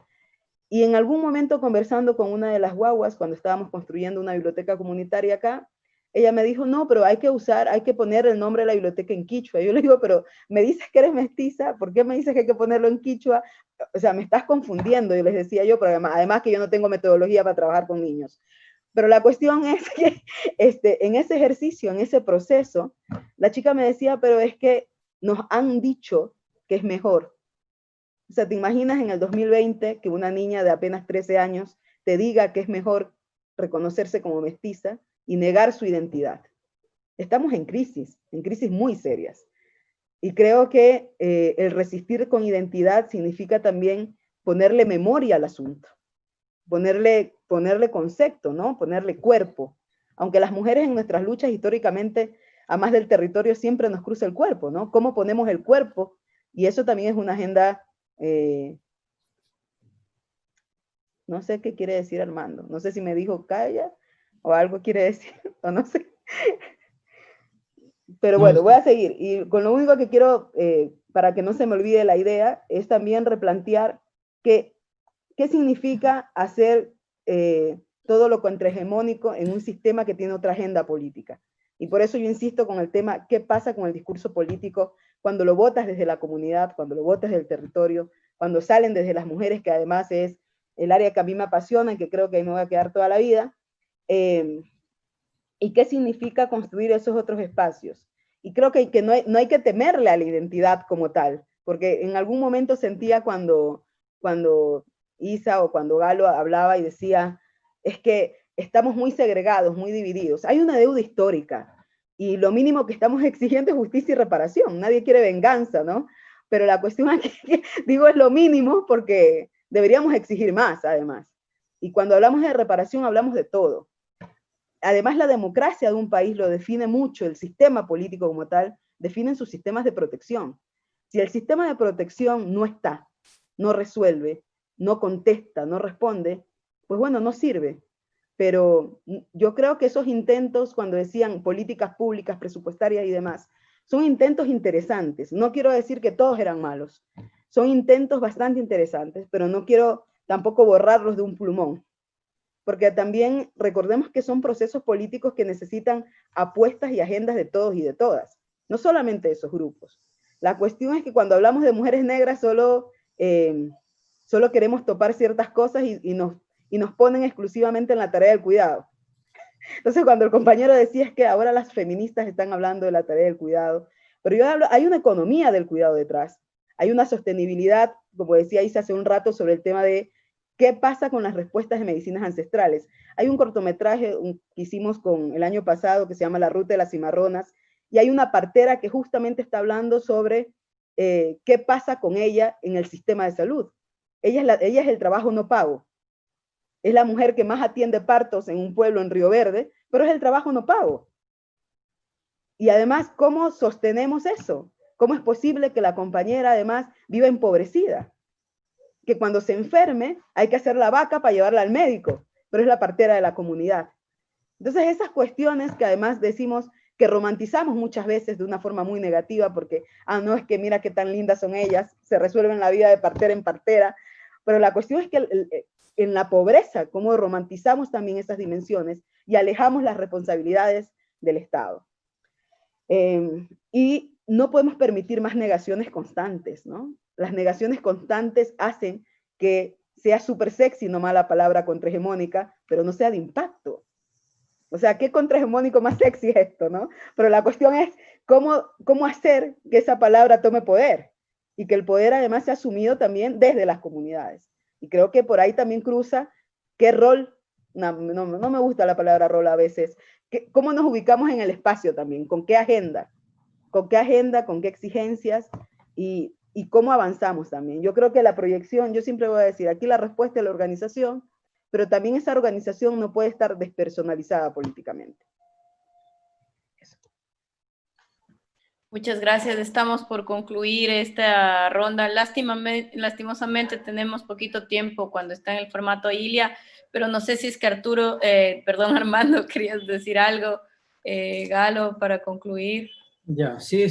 Y en algún momento, conversando con una de las guaguas, cuando estábamos construyendo una biblioteca comunitaria acá, ella me dijo, no, pero hay que poner el nombre de la biblioteca en quichua. Yo le digo, pero me dices que eres mestiza, ¿por qué me dices que hay que ponerlo en quichua? O sea, me estás confundiendo. Y les decía yo, pero además que yo no tengo metodología para trabajar con niños. Pero la cuestión es que en ese ejercicio, en ese proceso, la chica me decía, pero es que nos han dicho que es mejor. O sea, ¿te imaginas en el 2020 que una niña de apenas 13 años te diga que es mejor reconocerse como mestiza y negar su identidad? Estamos en crisis muy serias. Y creo que el resistir con identidad significa también ponerle memoria al asunto, ponerle concepto, ¿no? Ponerle cuerpo. Aunque las mujeres en nuestras luchas históricamente, a más del territorio, siempre nos cruza el cuerpo, ¿no? ¿Cómo ponemos el cuerpo? Y eso también es una agenda, no sé qué quiere decir Armando, no sé si me dijo calla o algo quiere decir, o no sé. Pero No, bueno, voy a seguir. Y con lo único que quiero, para que no se me olvide la idea, es también replantear qué significa hacer todo lo contrahegemónico en un sistema que tiene otra agenda política. Y por eso yo insisto con el tema, ¿qué pasa con el discurso político cuando lo votas desde la comunidad, cuando lo votas del territorio, cuando salen desde las mujeres, que además es el área que a mí me apasiona y que creo que ahí me voy a quedar toda la vida? ¿Y qué significa construir esos otros espacios? Y creo que no hay que temerle a la identidad como tal, porque en algún momento sentía cuando Isa o cuando Galo hablaba y decía, es que estamos muy segregados, muy divididos. Hay una deuda histórica y lo mínimo que estamos exigiendo es justicia y reparación. Nadie quiere venganza, ¿no? Pero la cuestión aquí, digo, es lo mínimo porque deberíamos exigir más, además. Y cuando hablamos de reparación, hablamos de todo. Además, la democracia de un país lo define mucho, el sistema político como tal, definen sus sistemas de protección. Si el sistema de protección no está, no resuelve, no contesta, no responde, pues bueno, no sirve. Pero yo creo que esos intentos, cuando decían políticas públicas, presupuestarias y demás, son intentos interesantes. No quiero decir que todos eran malos. Son intentos bastante interesantes, pero no quiero tampoco borrarlos de un plumón. Porque también recordemos que son procesos políticos que necesitan apuestas y agendas de todos y de todas. No solamente de esos grupos. La cuestión es que cuando hablamos de mujeres negras solo queremos topar ciertas cosas y nos ponen exclusivamente en la tarea del cuidado. Entonces, cuando el compañero decía es que ahora las feministas están hablando de la tarea del cuidado, pero yo hablo, hay una economía del cuidado detrás, hay una sostenibilidad, como decía Isa hace un rato, sobre el tema de qué pasa con las respuestas de medicinas ancestrales. Hay un cortometraje que hicimos el año pasado que se llama La Ruta de las Cimarronas, y hay una partera que justamente está hablando sobre qué pasa con ella en el sistema de salud. Ella es el trabajo no pago. Es la mujer que más atiende partos en un pueblo en Río Verde, pero es el trabajo no pago. Y además, ¿cómo sostenemos eso? ¿Cómo es posible que la compañera además viva empobrecida? Que cuando se enferme hay que hacer la vaca para llevarla al médico, pero es la partera de la comunidad. Entonces esas cuestiones que además decimos que romantizamos muchas veces de una forma muy negativa porque, no, es que mira qué tan lindas son ellas, se resuelven la vida de partera en partera, pero la cuestión es que en la pobreza, cómo romantizamos también esas dimensiones y alejamos las responsabilidades del Estado. Y no podemos permitir más negaciones constantes, ¿no? Las negaciones constantes hacen que sea súper sexy, no mala palabra contrahegemónica, pero no sea de impacto. O sea, ¿qué contrahegemónico más sexy es esto, no? Pero la cuestión es cómo hacer que esa palabra tome poder y que el poder además sea asumido también desde las comunidades. Y creo que por ahí también cruza qué rol, no me gusta la palabra rol a veces, cómo nos ubicamos en el espacio también, con qué agenda, con qué exigencias y cómo avanzamos también. Yo creo que la proyección, yo siempre voy a decir, aquí la respuesta es la organización, pero también esa organización no puede estar despersonalizada políticamente. Eso. Muchas gracias. Estamos por concluir esta ronda. Lastimosamente tenemos poquito tiempo cuando está en el formato Ilia, pero no sé si es que Armando, querías decir algo, Galo, para concluir. Ya, sí,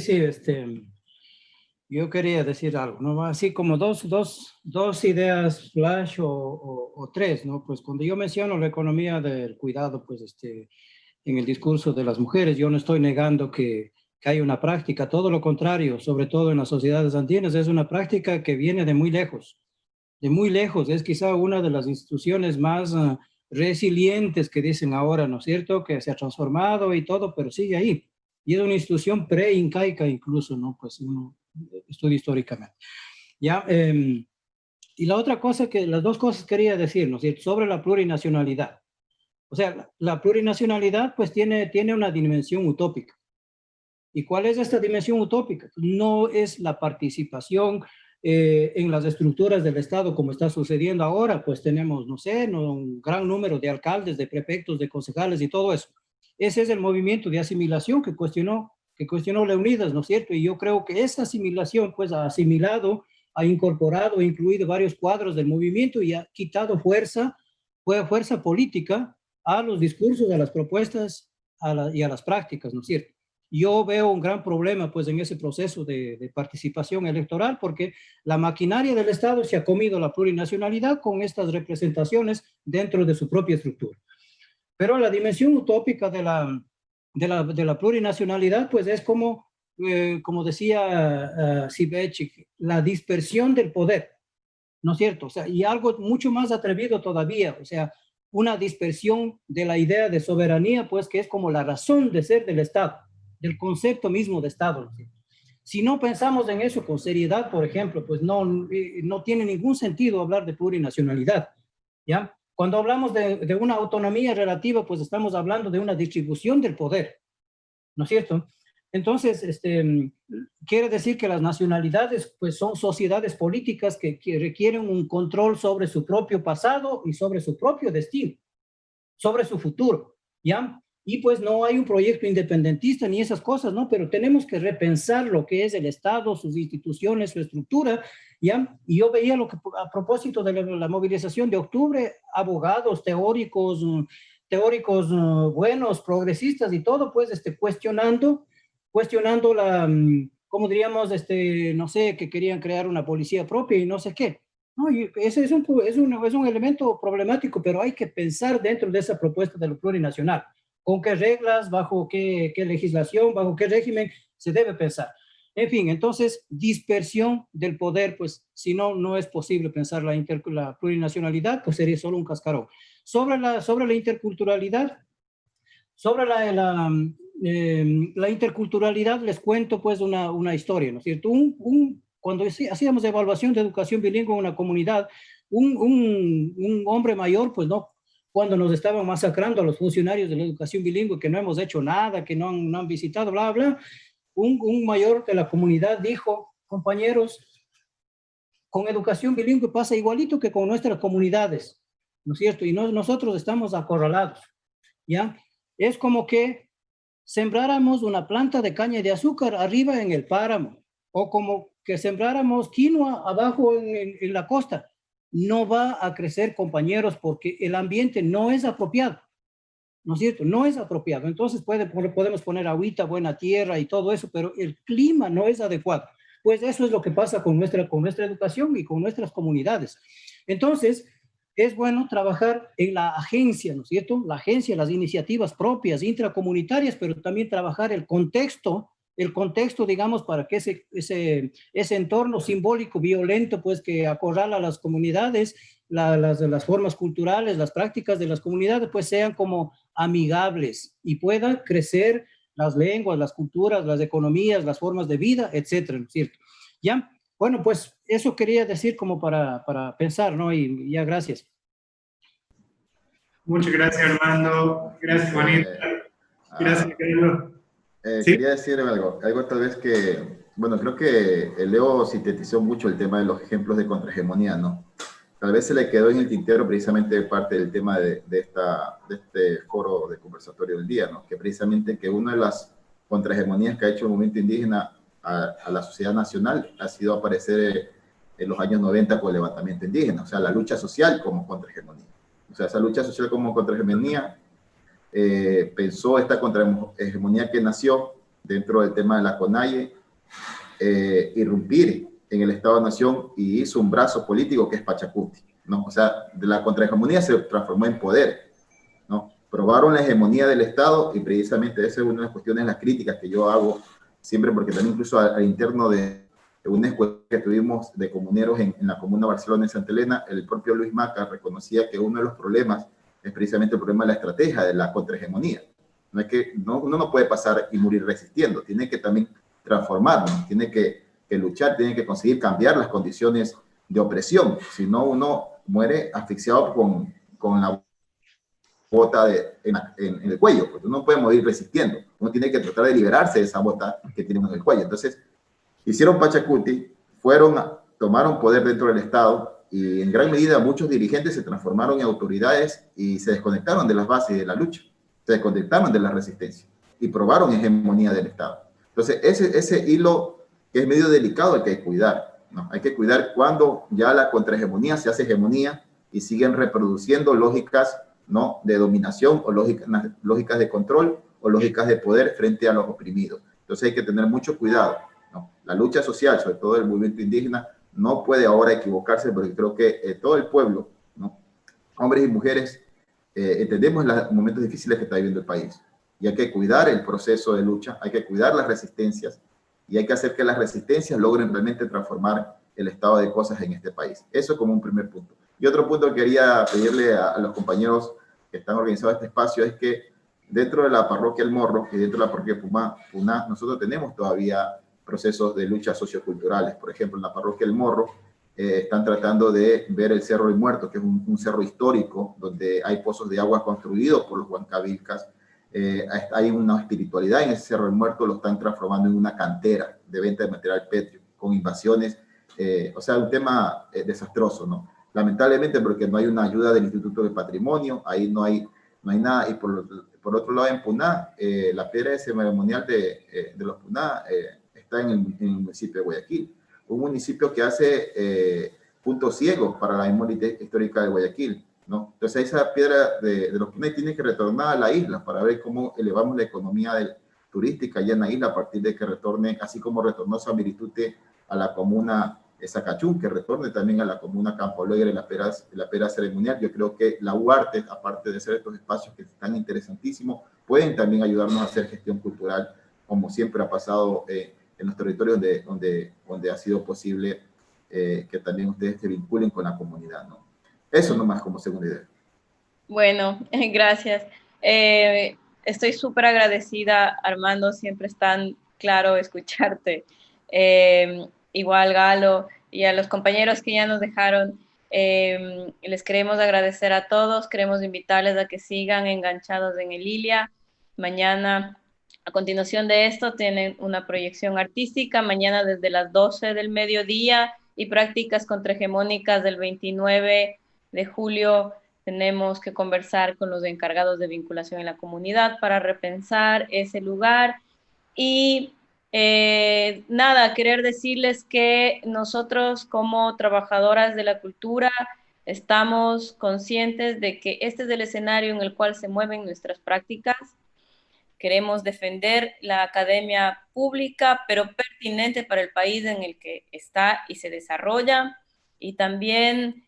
yo quería decir algo, ¿no? Así como dos ideas flash o tres, ¿no? Pues cuando yo menciono la economía del cuidado, pues en el discurso de las mujeres, yo no estoy negando que hay una práctica, todo lo contrario, sobre todo en las sociedades andinas, es una práctica que viene de muy lejos, es quizá una de las instituciones más resilientes que dicen ahora, ¿no es cierto?, que se ha transformado y todo, pero sigue ahí, y es una institución pre-incaica incluso, ¿no?, pues uno estudia históricamente, ¿ya? Y la otra cosa las dos cosas quería decir, ¿no es cierto?, sobre la plurinacionalidad. O sea, la plurinacionalidad pues tiene una dimensión utópica. ¿Y cuál es esta dimensión utópica? No es la participación en las estructuras del Estado como está sucediendo ahora, pues tenemos, no sé, un gran número de alcaldes, de prefectos, de concejales y todo eso. Ese es el movimiento de asimilación que cuestionó Leonidas, ¿no es cierto? Y yo creo que esa asimilación pues ha asimilado, ha incorporado, ha incluido varios cuadros del movimiento y ha quitado fuerza política a los discursos, a las propuestas y a las prácticas, ¿no es cierto? Yo veo un gran problema pues en ese proceso de participación electoral porque la maquinaria del Estado se ha comido la plurinacionalidad con estas representaciones dentro de su propia estructura. Pero la dimensión utópica de la plurinacionalidad pues es como decía Sibechik, la dispersión del poder, ¿no es cierto? O sea, y algo mucho más atrevido todavía, o sea, una dispersión de la idea de soberanía, pues que es como la razón de ser del Estado, del concepto mismo de Estado, ¿no es cierto? Si no pensamos en eso con seriedad, por ejemplo, pues no tiene ningún sentido hablar de plurinacionalidad, ¿ya? Cuando hablamos de una autonomía relativa, pues estamos hablando de una distribución del poder, ¿no es cierto? Entonces, quiere decir que las nacionalidades pues son sociedades políticas que requieren un control sobre su propio pasado y sobre su propio destino, sobre su futuro, ¿ya? Y pues no hay un proyecto independentista ni esas cosas, ¿no? Pero tenemos que repensar lo que es el Estado, sus instituciones, su estructura, ¿ya? Y yo veía lo que, a propósito de la movilización de octubre, abogados, teóricos buenos, progresistas y todo, pues, cuestionando la, ¿cómo diríamos? No sé, que querían crear una policía propia y no sé qué. No, y ese es un elemento problemático, pero hay que pensar dentro de esa propuesta de lo plurinacional. ¿Con qué reglas, bajo qué legislación, bajo qué régimen se debe pensar? En fin, entonces, dispersión del poder, pues si no, no es posible pensar la plurinacionalidad, pues sería solo un cascarón. Sobre la interculturalidad, sobre la interculturalidad les cuento pues una historia, ¿no es cierto? Cuando hacíamos evaluación de educación bilingüe en una comunidad, un hombre mayor, pues no, cuando nos estaban masacrando a los funcionarios de la educación bilingüe, que no hemos hecho nada, que no han visitado, bla, bla, un mayor de la comunidad dijo, compañeros, con educación bilingüe pasa igualito que con nuestras comunidades, ¿no es cierto? Y nosotros estamos acorralados, ¿ya? Es como que sembráramos una planta de caña de azúcar arriba en el páramo, o como que sembráramos quinoa abajo en la costa. No va a crecer, compañeros, porque el ambiente no es apropiado, ¿no es cierto? No es apropiado. Entonces podemos poner agüita, buena tierra y todo eso, pero el clima no es adecuado. Pues eso es lo que pasa con nuestra educación y con nuestras comunidades. Entonces, es bueno trabajar en la agencia, ¿no es cierto? La agencia, las iniciativas propias, intracomunitarias, pero también trabajar el contexto, digamos, para que ese entorno simbólico violento, pues, que acorrala a las comunidades, las formas culturales, las prácticas de las comunidades, pues, sean como amigables y puedan crecer las lenguas, las culturas, las economías, las formas de vida, etcétera, ¿no es cierto? ¿Ya? Bueno, pues eso quería decir como para pensar, ¿no? Y ya, gracias. Muchas gracias, Armando. Gracias, Juanita. Gracias, Carlos. ¿Sí? Quería decir algo tal vez que, bueno, creo que Leo sintetizó mucho el tema de los ejemplos de contrahegemonía, ¿no? Tal vez se le quedó en el tintero precisamente parte del tema de este foro de conversatorio del día, ¿no? Que precisamente que una de las contrahegemonías que ha hecho el movimiento indígena a la sociedad nacional ha sido aparecer en los años 90 con el levantamiento indígena, o sea, la lucha social como contrahegemonía. O sea, esa lucha social como contrahegemonía pensó esta contrahegemonía que nació dentro del tema de la CONAIE, irrumpir en el Estado-Nación y hizo un brazo político que es Pachacuti, ¿no? O sea, de la contrahegemonía se transformó en poder, ¿no? Probaron la hegemonía del Estado y precisamente esa es una de las cuestiones, las críticas que yo hago siempre, porque también incluso al interno de una escuela que tuvimos de comuneros en la comuna de Barcelona, en Santa Elena, el propio Luis Maca reconocía que uno de los problemas es precisamente el problema de la estrategia de la contrahegemonía. No es que uno no puede pasar y morir resistiendo, tiene que también transformarnos, tiene que luchar, tiene que conseguir cambiar las condiciones de opresión, si no uno muere asfixiado con la bota en el cuello, porque uno no puede morir resistiendo, uno tiene que tratar de liberarse de esa bota que tiene en el cuello. Entonces, hicieron Pachacuti, tomaron poder dentro del Estado y en gran medida muchos dirigentes se transformaron en autoridades y se desconectaron de las bases de la lucha, se desconectaron de la resistencia y probaron hegemonía del Estado. Entonces, ese hilo que es medio delicado hay que cuidar, ¿no? Hay que cuidar cuando ya la contrahegemonía se hace hegemonía y siguen reproduciendo lógicas, ¿no?, de dominación o lógicas de control o lógicas de poder frente a los oprimidos. Entonces hay que tener mucho cuidado, ¿no? La lucha social, sobre todo el movimiento indígena, no puede ahora equivocarse porque creo que todo el pueblo, ¿no?, hombres y mujeres, entendemos los momentos difíciles que está viviendo el país y hay que cuidar el proceso de lucha, hay que cuidar las resistencias y hay que hacer que las resistencias logren realmente transformar el estado de cosas en este país. Eso como un primer punto. Y otro punto que quería pedirle a los compañeros que están organizados este espacio es que dentro de la parroquia El Morro y dentro de la parroquia Puná, nosotros tenemos todavía procesos de lucha socioculturales. Por ejemplo, en la parroquia El Morro están tratando de ver el Cerro del Muerto, que es un cerro histórico, donde hay pozos de agua construidos por los huancavilcas. Hay una espiritualidad en ese Cerro del Muerto, lo están transformando en una cantera de venta de material pétreo, con invasiones, o sea, un tema desastroso, ¿no? Lamentablemente porque no hay una ayuda del Instituto de Patrimonio, ahí no hay nada, y por otro lado en Puná, la piedra ceremonial de los Puná está en el municipio de Guayaquil, un municipio que hace puntos ciegos para la memoria histórica de Guayaquil, ¿no? Entonces esa piedra de los Puná tiene que retornar a la isla para ver cómo elevamos la economía turística allá en la isla a partir de que retorne, así como retornó San Viritute a la comuna Zacachún, que retorne también a la comuna Campo Alegre, la pera ceremonial. Yo creo que la UARTE, aparte de ser estos espacios que están interesantísimos, pueden también ayudarnos a hacer gestión cultural, como siempre ha pasado en los territorios donde ha sido posible que también ustedes se vinculen con la comunidad, ¿no? Eso nomás como segunda idea. Bueno, gracias. Estoy súper agradecida, Armando, siempre es tan claro escucharte. Igual Galo y a los compañeros que ya nos dejaron, les queremos agradecer a todos, queremos invitarles a que sigan enganchados en el Ilia. Mañana, a continuación de esto, tienen una proyección artística, mañana desde las 12 del mediodía, y prácticas contrahegemónicas del 29 de julio. Tenemos que conversar con los encargados de vinculación en la comunidad para repensar ese lugar. Y nada, querer decirles que nosotros como trabajadoras de la cultura estamos conscientes de que este es el escenario en el cual se mueven nuestras prácticas. Queremos defender la academia pública, pero pertinente para el país en el que está y se desarrolla, y también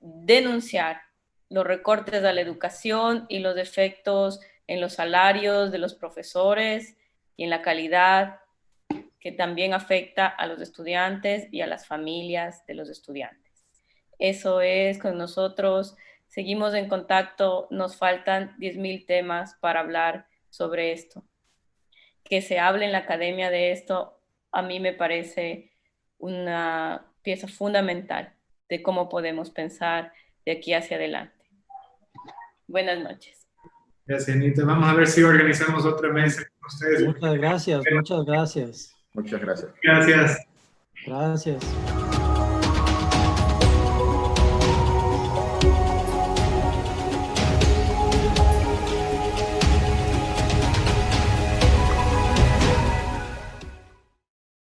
denunciar los recortes a la educación y los efectos en los salarios de los profesores y en la calidad, que también afecta a los estudiantes y a las familias de los estudiantes. Eso es con nosotros. Seguimos en contacto, nos faltan 10.000 temas para hablar sobre esto. Que se hable en la academia de esto, a mí me parece una pieza fundamental de cómo podemos pensar de aquí hacia adelante. Buenas noches. Gracias, Anita. Vamos a ver si organizamos otra mesa con ustedes. Muchas gracias, muchas gracias. Muchas gracias. Gracias. Gracias.